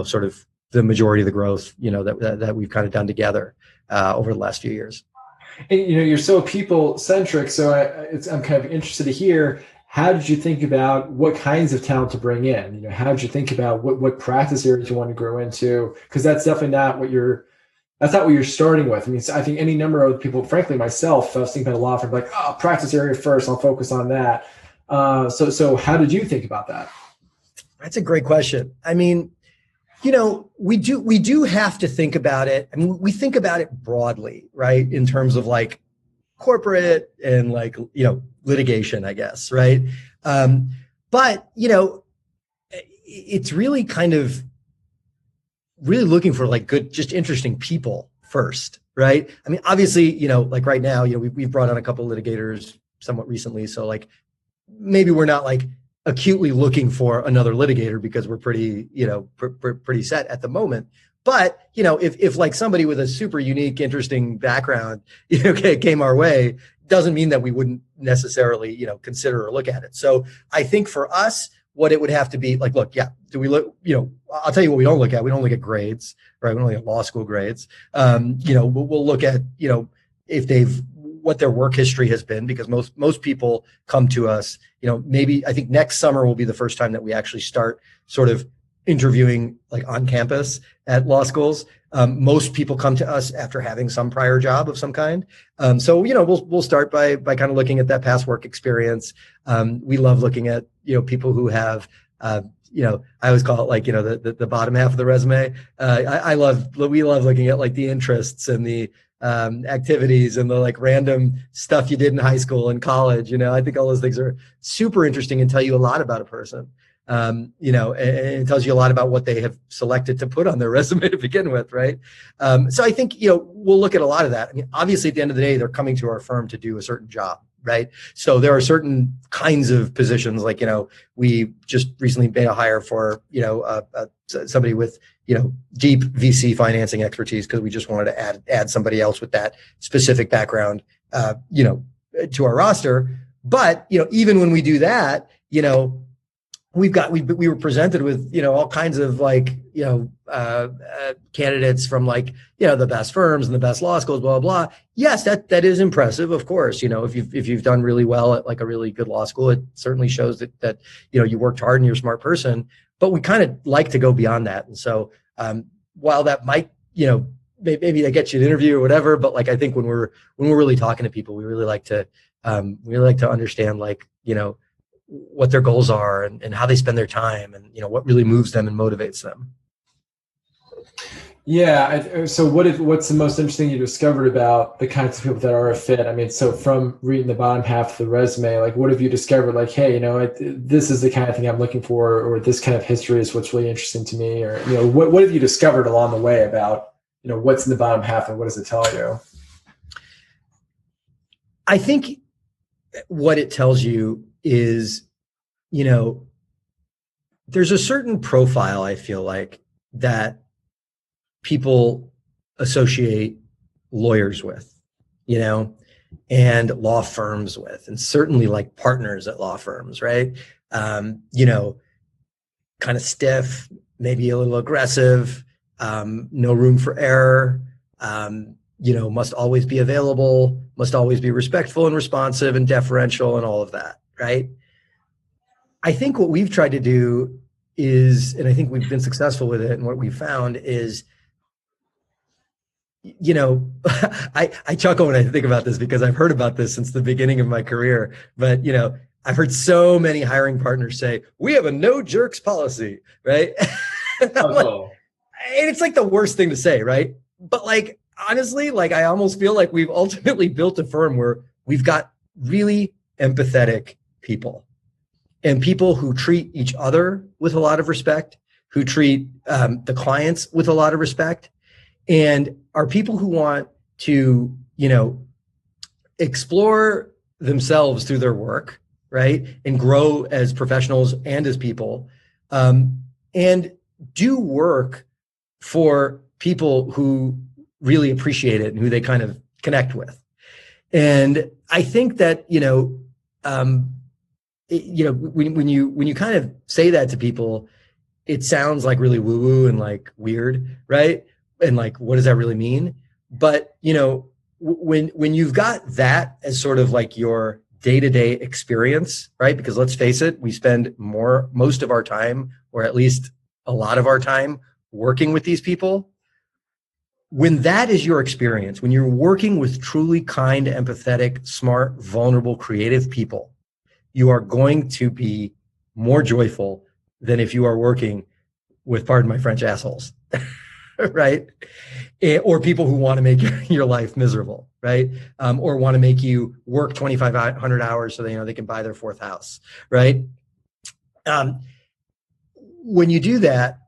sort of the majority of the growth that we've kind of done together over the last few years. And, you're so people centric. So I'm kind of interested to hear, how did you think about what kinds of talent to bring in? How did you think about what practice areas you want to grow into? Because that's definitely not what you're starting with. I mean, I think any number of people, frankly, myself, I was thinking about a law firm, like, practice area first, I'll focus on that. So how did you think about that? That's a great question. I mean, we do have to think about it. I mean, we think about it broadly, right? In terms of like corporate and like, litigation, I guess. Right. But, it's really kind of really looking for like good, just interesting people first. Right. I mean, obviously, like right now, we've brought on a couple of litigators somewhat recently. So like, maybe we're not like acutely looking for another litigator because we're pretty, pretty set at the moment. But, if like somebody with a super unique, interesting background, came our way, doesn't mean that we wouldn't necessarily, consider or look at it. So I think for us, what it would have to be like, look, yeah, do we look, I'll tell you what we don't look at. We don't look at grades, right? We don't look at law school grades. We'll look at, if what their work history has been, because most people come to us, maybe I think next summer will be the first time that we actually start sort of interviewing like on campus at law schools. Most people come to us after having some prior job of some kind. So, we'll start by kind of looking at that past work experience. We love looking at, people who have, I always call it like, the bottom half of the resume. We love looking at like the interests and the activities and the like random stuff you did in high school and college. I think all those things are super interesting and tell you a lot about a person. And it tells you a lot about what they have selected to put on their resume to begin with, right? So I think, we'll look at a lot of that. I mean, obviously, at the end of the day, they're coming to our firm to do a certain job, right? So there are certain kinds of positions, like, we just recently made a hire for, somebody with, deep VC financing expertise, because we just wanted to add somebody else with that specific background, to our roster. But, even when we do that, we were presented with, all kinds of like, candidates from like, the best firms and the best law schools, blah, blah, blah. Yes, that is impressive. Of course, if you've done really well at like a really good law school, it certainly shows that, you worked hard and you're a smart person, but we kind of like to go beyond that. And so, while that might, maybe that gets you an interview or whatever, but like, I think when we're really talking to people, we really like to understand like, what their goals are and how they spend their time and, what really moves them and motivates them. Yeah. So what's the most interesting you discovered about the kinds of people that are a fit? I mean, so from reading the bottom half of the resume, like what have you discovered? Like, hey, this is the kind of thing I'm looking for, or this kind of history is what's really interesting to me, or, what have you discovered along the way about, what's in the bottom half and what does it tell you? I think what it tells you is, there's a certain profile, I feel like, that people associate lawyers with, and law firms with, and certainly like partners at law firms, right? Kind of stiff, maybe a little aggressive, no room for error, must always be available, must always be respectful and responsive and deferential and all of that, right? I think what we've tried to do is, and I think we've been successful with it, and what we've found is, I chuckle when I think about this because I've heard about this since the beginning of my career, but, I've heard so many hiring partners say, we have a no jerks policy, right? Oh. And it's like the worst thing to say, right? But like, honestly, like I almost feel like we've ultimately built a firm where we've got really empathetic people. And people who treat each other with a lot of respect, who treat the clients with a lot of respect, and are people who want to, explore themselves through their work, right? And grow as professionals and as people, and do work for people who really appreciate it and who they kind of connect with. And I think that, when you kind of say that to people, it sounds like really woo woo and like weird, right? And like, what does that really mean? But when you've got that as sort of like your day-to-day experience, right? Because let's face it, we spend most of our time, or at least a lot of our time, working with these people. When that is your experience, when you're working with truly kind, empathetic, smart, vulnerable, creative people, you are going to be more joyful than if you are working with, pardon my French, assholes, right? Or people who want to make your life miserable, right? Or want to make you work 2,500 hours so they can buy their fourth house, right? When you do that,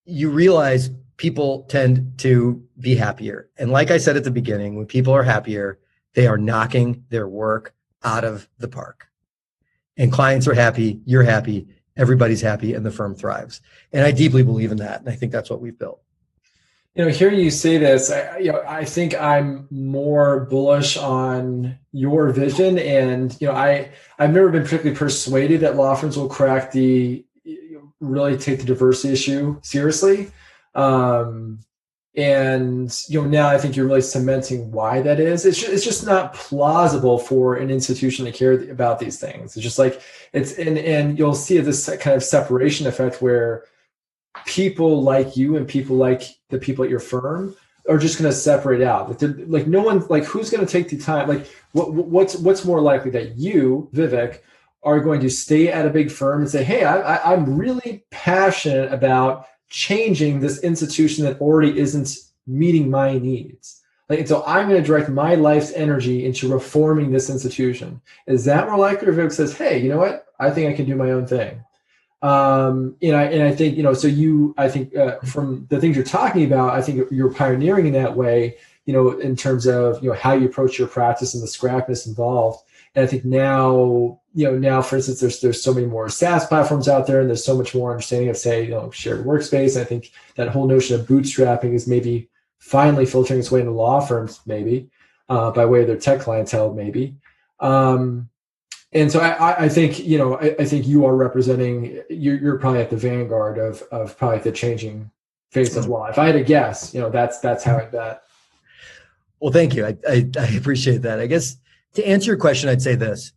you realize people tend to be happier. And like I said at the beginning, when people are happier, they are knocking their work out of the park. And clients are happy, you're happy, everybody's happy, and the firm thrives. And I deeply believe in that. And I think that's what we've built. Hearing you say this, I think I'm more bullish on your vision, and I've never been particularly persuaded that law firms will crack really take the diversity issue seriously. And now I think you're really cementing why that is. It's just not plausible for an institution to care about these things. It's just like and you'll see this kind of separation effect where people like you and people like the people at your firm are just going to separate out. Like no one, like who's going to take the time? Like what's more likely that you, Vivek, are going to stay at a big firm and say, hey, I'm really passionate about changing this institution that already isn't meeting my needs. Like, and so I'm going to direct my life's energy into reforming this institution. Is that more likely? Or Vivek says, hey, you know what? I think I can do my own thing. I think, I think from the things you're talking about, I think you're pioneering in that way, in terms of, how you approach your practice and the scrappiness involved. And I think now, for instance, there's so many more SaaS platforms out there, and there's so much more understanding of, say, shared workspace. And I think that whole notion of bootstrapping is maybe finally filtering its way into law firms, maybe, by way of their tech clientele, maybe. And so I think, I think you are representing, you're probably at the vanguard of probably the changing face of law. If I had to guess, that's how I bet. Well, thank you. I appreciate that. I guess to answer your question, I'd say this.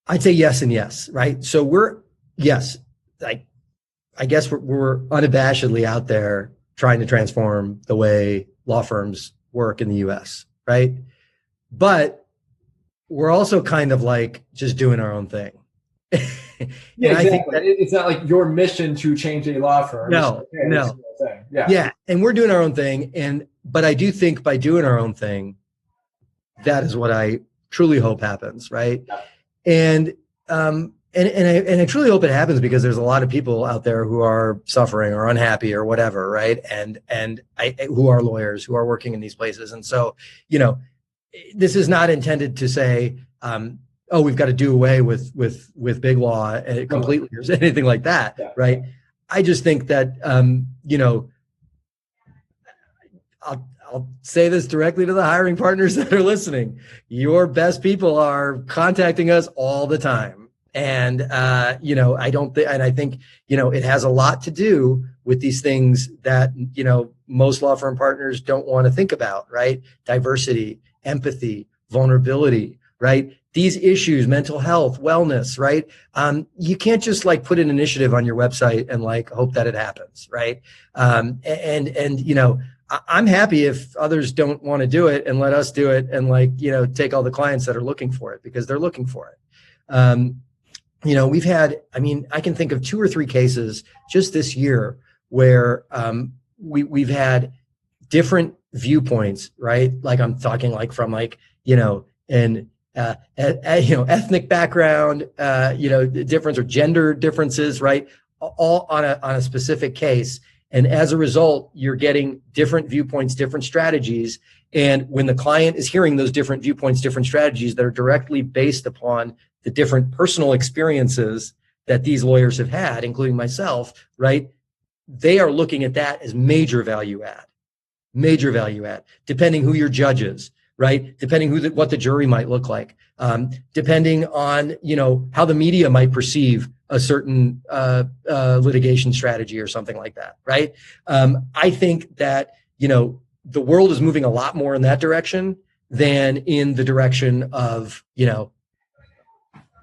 I'd say yes and yes, right? So I guess we're unabashedly out there trying to transform the way law firms work in the US, right? But we're also kind of like just doing our own thing. Yeah, exactly. I think that it's not like your mission to change a law firm. No. Yeah. And we're doing our own thing. But I do think by doing our own thing, that is what I truly hope happens. Right. Yeah. And I truly hope it happens because there's a lot of people out there who are suffering or unhappy or whatever. Right. And who are lawyers who are working in these places. And so, this is not intended to say, we've got to do away with biglaw completely or anything like that, yeah. Right? I just think that, I'll say this directly to the hiring partners that are listening. Your best people are contacting us all the time. And, I think, it has a lot to do with these things that, most law firm partners don't want to think about, right? Diversity, empathy, vulnerability, right? These issues, mental health, wellness, right? You can't just like put an initiative on your website and like hope that it happens, right? I'm happy if others don't want to do it and let us do it and take all the clients that are looking for it because they're looking for it. We've had, I can think of 2 or 3 cases just this year where we've had different viewpoints, right? Like I'm talking from an ethnic background, difference or gender differences, right? All on a specific case. And as a result, you're getting different viewpoints, different strategies. And when the client is hearing those different viewpoints, different strategies that are directly based upon the different personal experiences that these lawyers have had, including myself, right? They are looking at that as major value add, depending who your judge is, right? Depending what the jury might look like, depending on, how the media might perceive a certain litigation strategy or something like that, right? I think that, the world is moving a lot more in that direction than in the direction of,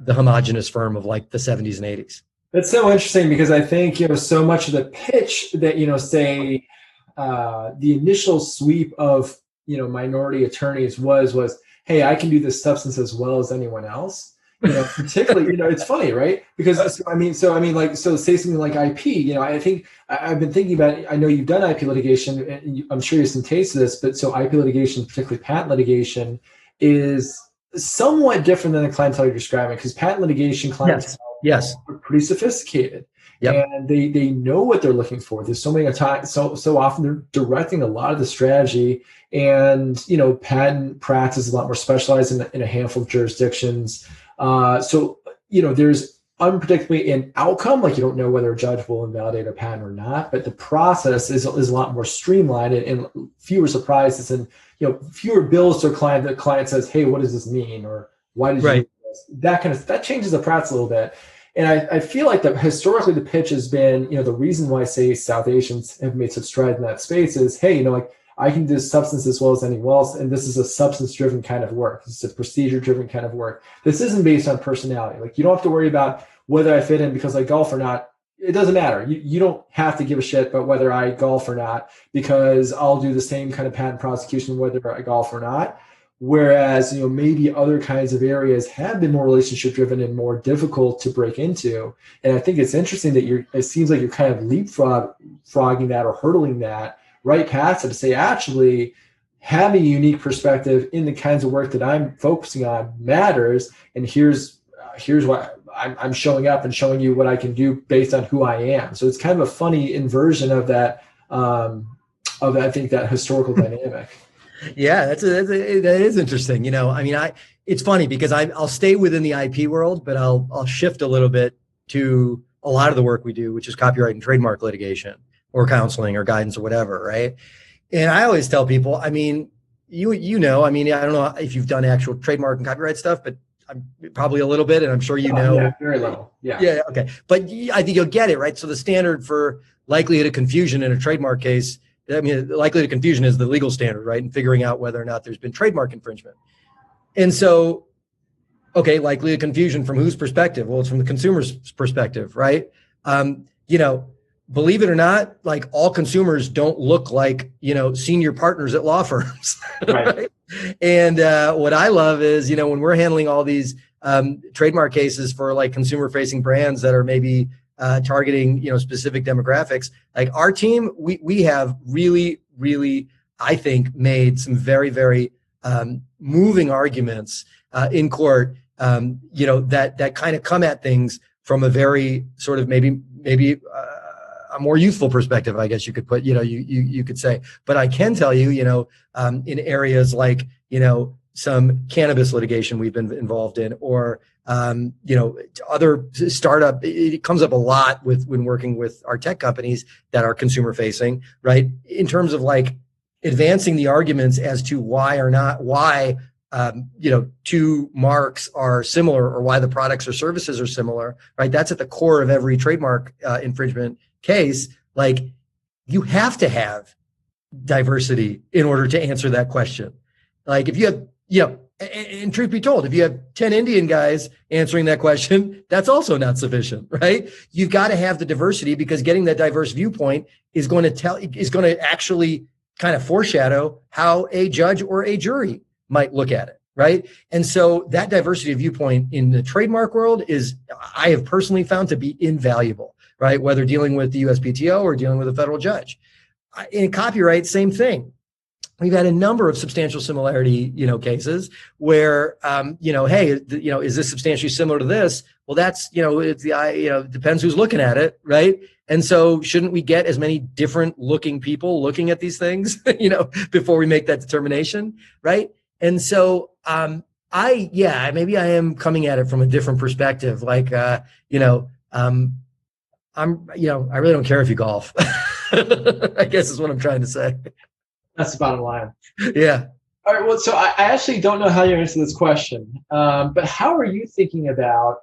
the homogenous firm of like the 70s and 80s. That's so interesting because I think, so much of the pitch that, say, the initial sweep of, minority attorneys was, hey, I can do this substance as well as anyone else. Particularly, it's funny, right? Because say something like IP, I think I've been thinking about it. I know you've done IP litigation, and I'm sure you have some taste of this, but so IP litigation, particularly patent litigation, is somewhat different than the clientele you're describing because patent litigation clientele yes. are pretty sophisticated. Yep. And they know what they're looking for. There's so many times, so often they're directing a lot of the strategy, and patent practice is a lot more specialized in a handful of jurisdictions. There's unpredictably in outcome. Like you don't know whether a judge will invalidate a patent or not, but the process is a lot more streamlined and fewer surprises and fewer bills to a client. The client says, "Hey, what does this mean?" or "Why did you do this?" That changes the process a little bit. And I feel like that historically the pitch has been, the reason why, say, South Asians have made such strides in that space is, hey, like I can do substance as well as anyone else, and this is a substance-driven kind of work. This is a procedure-driven kind of work. This isn't based on personality. Like you don't have to worry about whether I fit in because I golf or not. It doesn't matter. You don't have to give a shit about whether I golf or not because I'll do the same kind of patent prosecution whether I golf or not. Whereas, maybe other kinds of areas have been more relationship driven and more difficult to break into. And I think it's interesting that it seems like you're kind of leapfrogging that or hurdling that right past it to say, actually, having a unique perspective in the kinds of work that I'm focusing on matters. And here's what I'm showing up and showing you what I can do based on who I am. So it's kind of a funny inversion of that, I think, that historical dynamic. Yeah, that is interesting. It's funny because I'll stay within the IP world, but I'll shift a little bit to a lot of the work we do, which is copyright and trademark litigation or counseling or guidance or whatever, right? And I always tell people, I don't know if you've done actual trademark and copyright stuff, but probably a little bit, and I'm sure Yeah, very little. Yeah. Yeah, okay. But I think you'll get it, right? So the standard for likelihood of confusion in a trademark case, likelihood of confusion is the legal standard, right? And figuring out whether or not there's been trademark infringement. And so, okay, likelihood of confusion from whose perspective? Well, it's from the consumer's perspective, right? Believe it or not, like all consumers don't look like, senior partners at law firms. Right. And what I love is, when we're handling all these trademark cases for like consumer facing brands that are maybe targeting, specific demographics, like our team, we have really, really, I think, made some very, very moving arguments in court, that kind of come at things from a very sort of maybe a more youthful perspective, I guess you could put, you could say. But I can tell you, in areas like, some cannabis litigation we've been involved in, or other startup, it comes up a lot when working with our tech companies that are consumer facing, right? In terms of like advancing the arguments as to why two marks are similar or why the products or services are similar, right? That's at the core of every trademark infringement case. Like you have to have diversity in order to answer that question. Like if you have, and truth be told, if you have 10 Indian guys answering that question, that's also not sufficient, right? You've got to have the diversity because getting that diverse viewpoint is going to actually kind of foreshadow how a judge or a jury might look at it, right? And so that diversity of viewpoint in the trademark world I have personally found to be invaluable, right? Whether dealing with the USPTO or dealing with a federal judge. In copyright, same thing. We've had a number of substantial similarity, cases where, hey, is this substantially similar to this? Well, that's, it depends who's looking at it, right? And so shouldn't we get as many different looking people looking at these things, before we make that determination, right? And so, maybe I am coming at it from a different perspective. Like, I really don't care if you golf, I guess is what I'm trying to say. That's the bottom line. Yeah. All right. Well, so I actually don't know how you answer this question, but how are you thinking about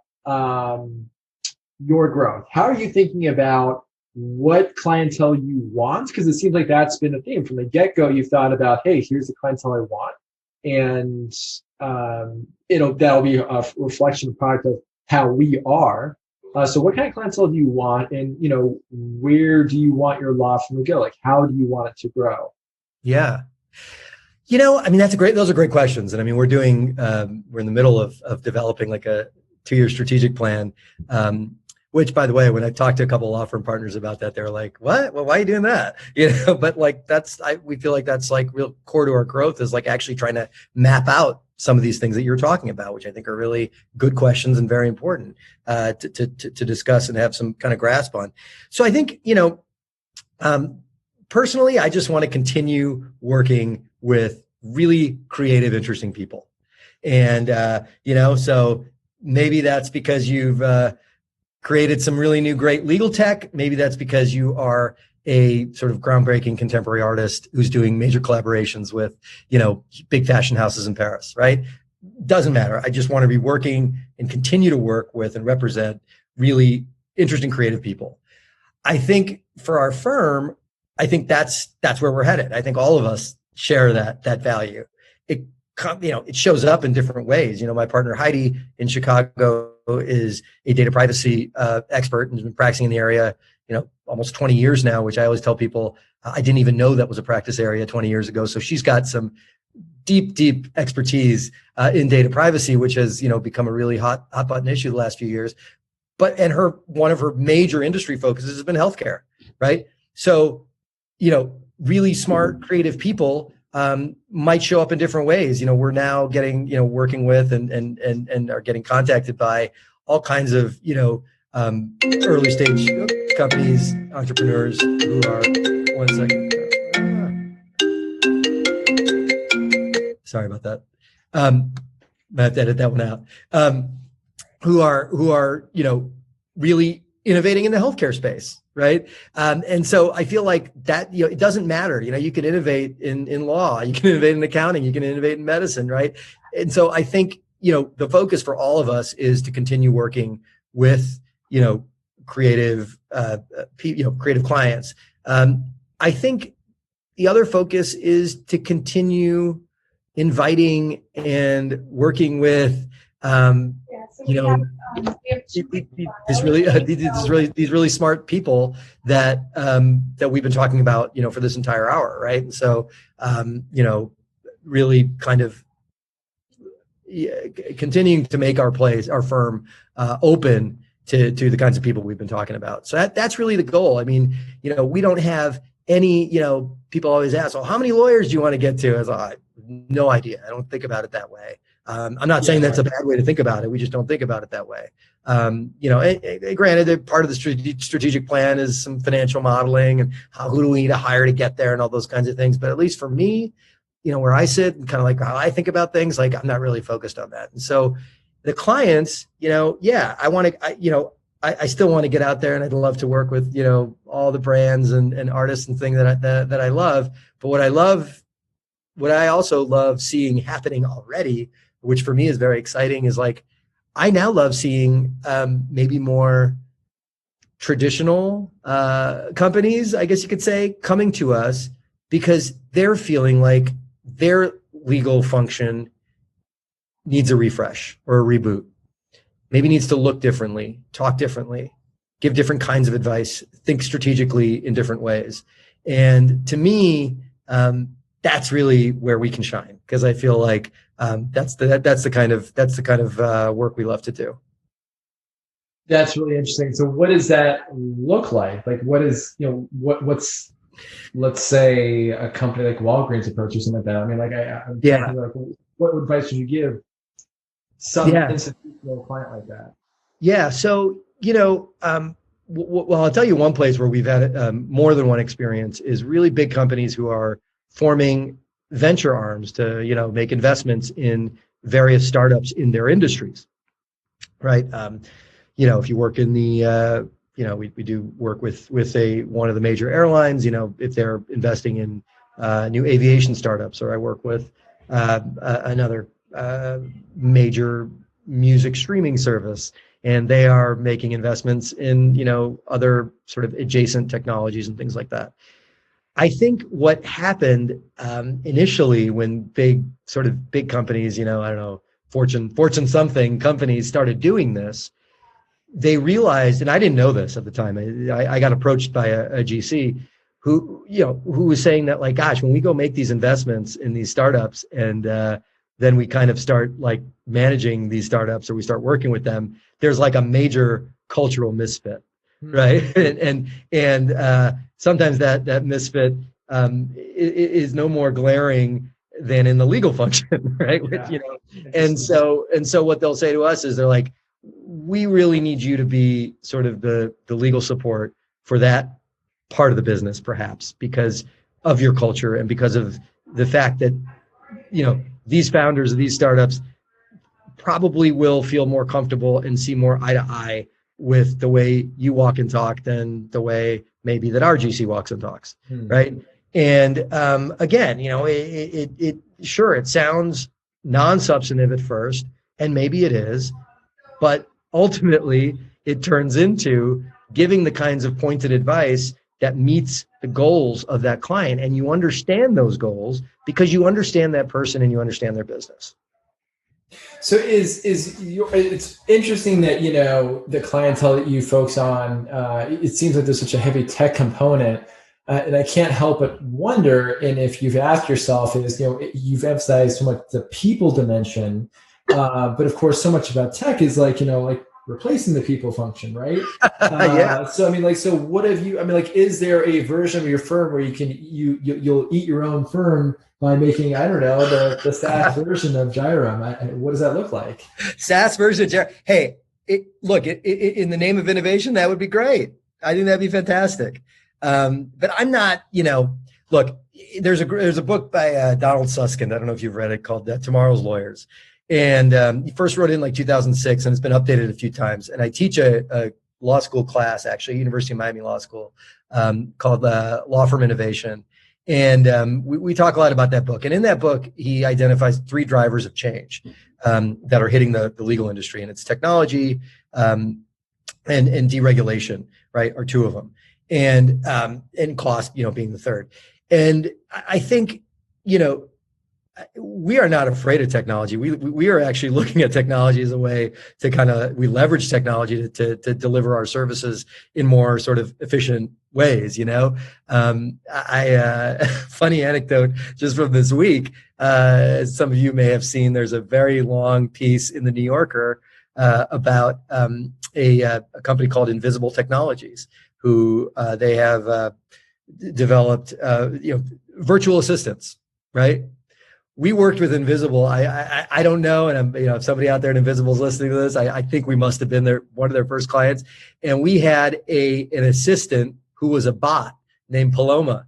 your growth? How are you thinking about what clientele you want? Because it seems like that's been a theme from the get-go. You've thought about, hey, here's the clientele I want, and that'll be a reflection of product of how we are. So what kind of clientele do you want, and where do you want your law firm to go? Like, how do you want it to grow? Yeah. Those are great questions. And we're in the middle of developing like a 2-year strategic plan, which, by the way, when I talked to a couple of law firm partners about that, they're like, what? Well, why are you doing that? But like, we feel like that's like real core to our growth is like actually trying to map out some of these things that you're talking about, which I think are really good questions and very important to discuss and have some kind of grasp on. So I think, personally, I just want to continue working with really creative, interesting people. And, so maybe that's because you've, created some really new, great legal tech. Maybe that's because you are a sort of groundbreaking contemporary artist who's doing major collaborations with, big fashion houses in Paris, right? Doesn't matter. I just want to be working and continue to work with and represent really interesting creative people. I think for our firm, I think that's where we're headed. I think all of us share that value. It shows up in different ways. My partner Heidi in Chicago is a data privacy expert and has been practicing in the area, almost 20 years now, which I always tell people I didn't even know that was a practice area 20 years ago. So she's got some deep expertise in data privacy, which has, become a really hot button issue the last few years. And one of her major industry focuses has been healthcare, right? So, really smart, creative people might show up in different ways. We're now getting, working with and are getting contacted by all kinds of, early stage companies, entrepreneurs who are, one second. Sorry about that. I have to edit that one out. Who are, really innovating in the healthcare space. Right. And so I feel like that, it doesn't matter. You can innovate in law, you can innovate in accounting, you can innovate in medicine. Right. And so I think, the focus for all of us is to continue working with, creative, creative clients. I think the other focus is to continue inviting and working with, these really smart people that we've been talking about, for this entire hour, right? And so, really kind of continuing to make our firm open to the kinds of people we've been talking about. So that's really the goal. I mean, we don't have any, people always ask, "Oh, how many lawyers do you want to get to?" I have no idea. I don't think about it that way. I'm not saying that's a bad way to think about it. We just don't think about it that way. Granted, part of the strategic plan is some financial modeling and who do we need to hire to get there and all those kinds of things. But at least for me, where I sit and kind of like how I think about things, like I'm not really focused on that. And so the clients, I still want to get out there and I'd love to work with, all the brands and artists and things that I love. But what I also love seeing happening already, which for me is very exciting, is like, I now love seeing maybe more traditional companies, I guess you could say, coming to us because they're feeling like their legal function needs a refresh or a reboot. Maybe needs to look differently, talk differently, give different kinds of advice, think strategically in different ways. And to me, that's really where we can shine, because I feel like that's the kind of work we love to do. That's really interesting. So what does that look like? Like, what is, what's, let's say a company like Walgreens approach or something like that. I mean, like, what advice would you give some institutional client like that? Yeah. So, well, I'll tell you one place where we've had more than one experience is really big companies who are forming venture arms to, make investments in various startups in their industries, right? If you work in the, we do work with one of the major airlines, if they're investing in new aviation startups, or I work with another major music streaming service, and they are making investments in, other sort of adjacent technologies and things like that. I think what happened initially when big companies, I don't know, Fortune something companies started doing this, they realized, and I didn't know this at the time, I got approached by a GC who was saying that, like, gosh, when we go make these investments in these startups and then we kind of start like managing these startups, or we start working with them, there's like a major cultural misfit, right? And sometimes that misfit is no more glaring than in the legal function, right? Yeah. And so what they'll say to us is they're like, we really need you to be sort of the legal support for that part of the business, perhaps because of your culture and because of the fact that, these founders of these startups probably will feel more comfortable and see more eye to eye with the way you walk and talk than the way maybe that our GC walks and talks, right? And again, it sure, it sounds non-substantive at first, and maybe it is, but ultimately it turns into giving the kinds of pointed advice that meets the goals of that client, and you understand those goals because you understand that person and you understand their business. So it's interesting that, the clientele that you focus on, it seems like there's such a heavy tech component. And I can't help but wonder, and if you've asked yourself, you've emphasized so much the people dimension, but of course, so much about tech is like replacing the people function, right? Yeah. So what have you? Is there a version of your firm where you'll eat your own firm by making, I don't know, the SaaS version of Jayaram? What does that look like? SaaS version of Jayaram. Hey, in the name of innovation, that would be great. I think that'd be fantastic. But I'm not, look, there's a book by Donald Susskind. I don't know if you've read it, called Tomorrow's Lawyers. And he first wrote it in like 2006, and it's been updated a few times. And I teach a law school class, actually, University of Miami Law School, called Law Firm Innovation. And we talk a lot about that book. And in that book, he identifies 3 drivers of change that are hitting the legal industry. And it's technology and deregulation, right, are 2 of them. And cost, being the 3rd. And I think, we are not afraid of technology. We are actually looking at technology as a way to we leverage technology to deliver our services in more sort of efficient ways. Funny anecdote just from this week. As some of you may have seen, there's a very long piece in the New Yorker about a company called Invisible Technologies, who they have developed virtual assistants, right? We worked with Invisible. I don't know, and if somebody out there in Invisible is listening to this, I think we must have been one of their first clients. And we had an assistant who was a bot named Paloma,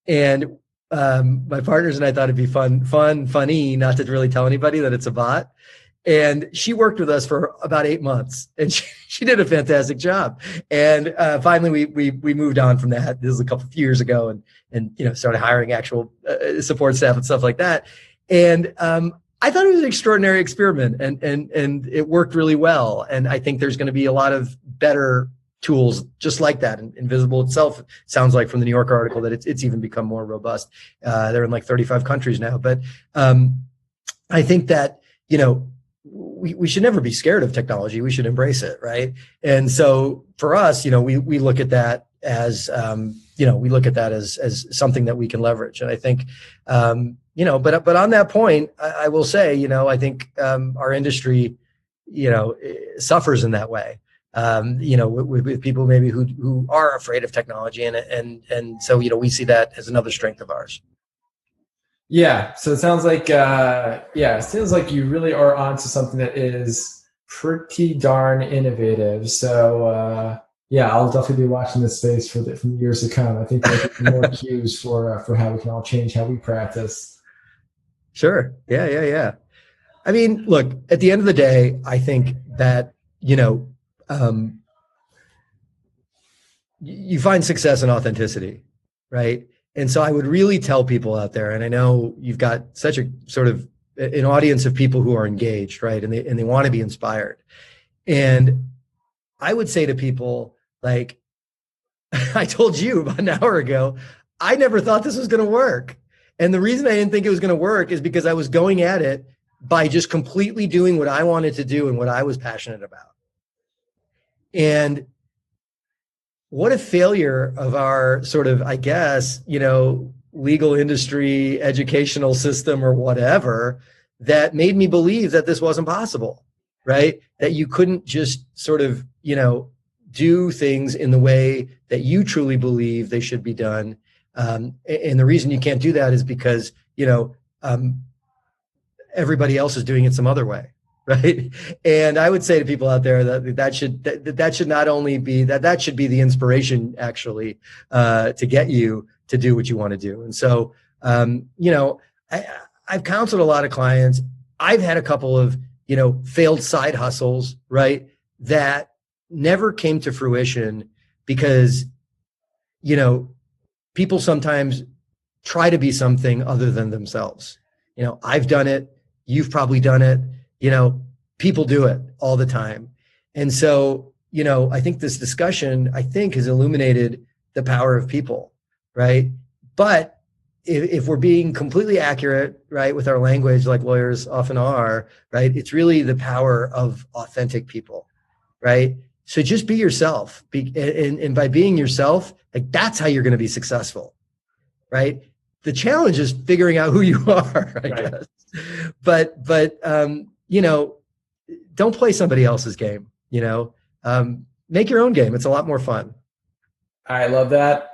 and my partners and I thought it'd be funny not to really tell anybody that it's a bot. And she worked with us for about 8 months, and she did a fantastic job. And finally, we moved on from that. This was a few years ago, and started hiring actual support staff and stuff like that. And I thought it was an extraordinary experiment, and it worked really well. And I think there's going to be a lot of better tools just like that. And Invisible itself sounds like, from the New Yorker article, that it's even become more robust. They're in like 35 countries now. But I think that we should never be scared of technology. We should embrace it, right? And so for us, we look at that as as something that we can leverage. And I think but on that point, I will say, I think our industry suffers in that way. With people maybe who are afraid of technology, and so we see that as another strength of ours. Yeah. So it sounds like, you really are onto something that is pretty darn innovative. So, I'll definitely be watching this space for the years to come. I think there's more cues for how we can all change how we practice. Sure. Yeah. I mean, look, at the end of the day, I think that, you find success in authenticity, right? And so I would really tell people out there, and I know you've got such a sort of an audience of people who are engaged, right? And they want to be inspired. And I would say to people, like, I told you about an hour ago, I never thought this was going to work. And the reason I didn't think it was going to work is because I was going at it by just completely doing what I wanted to do and what I was passionate about. And what a failure of our sort of, I guess, legal industry, educational system, or whatever, that made me believe that this wasn't possible, right? That you couldn't just sort of, do things in the way that you truly believe they should be done. And the reason you can't do that is because, everybody else is doing it some other way. Right. And I would say to people out there that should not only be that should be the inspiration, actually, to get you to do what you want to do. And so, I've counseled a lot of clients. I've had a couple of, failed side hustles, right, that never came to fruition because, people sometimes try to be something other than themselves. I've done it. You've probably done it. People do it all the time. And so, I think this discussion, has illuminated the power of people, right? But if we're being completely accurate, right, with our language, like lawyers often are, right, it's really the power of authentic people, right? So just be yourself. And by being yourself, like, that's how you're going to be successful, right? The challenge is figuring out who you are, I guess. But don't play somebody else's game, make your own game. It's a lot more fun. I love that.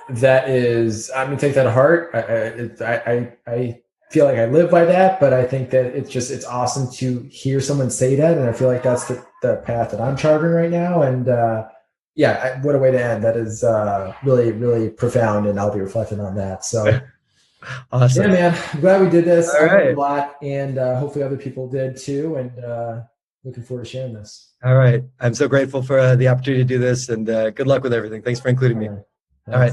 That is, I'm gonna take that to heart. I feel like I live by that, but I think that it's awesome to hear someone say that, and I feel like that's the path that I'm charting right now. And what a way to end. That is really, really profound, and I'll be reflecting on that. So awesome. Yeah, man. I'm glad we did this. All I learned right. a lot, and hopefully other people did too. And looking forward to sharing this. All right. I'm so grateful for the opportunity to do this, and good luck with everything. Thanks for including me. All right.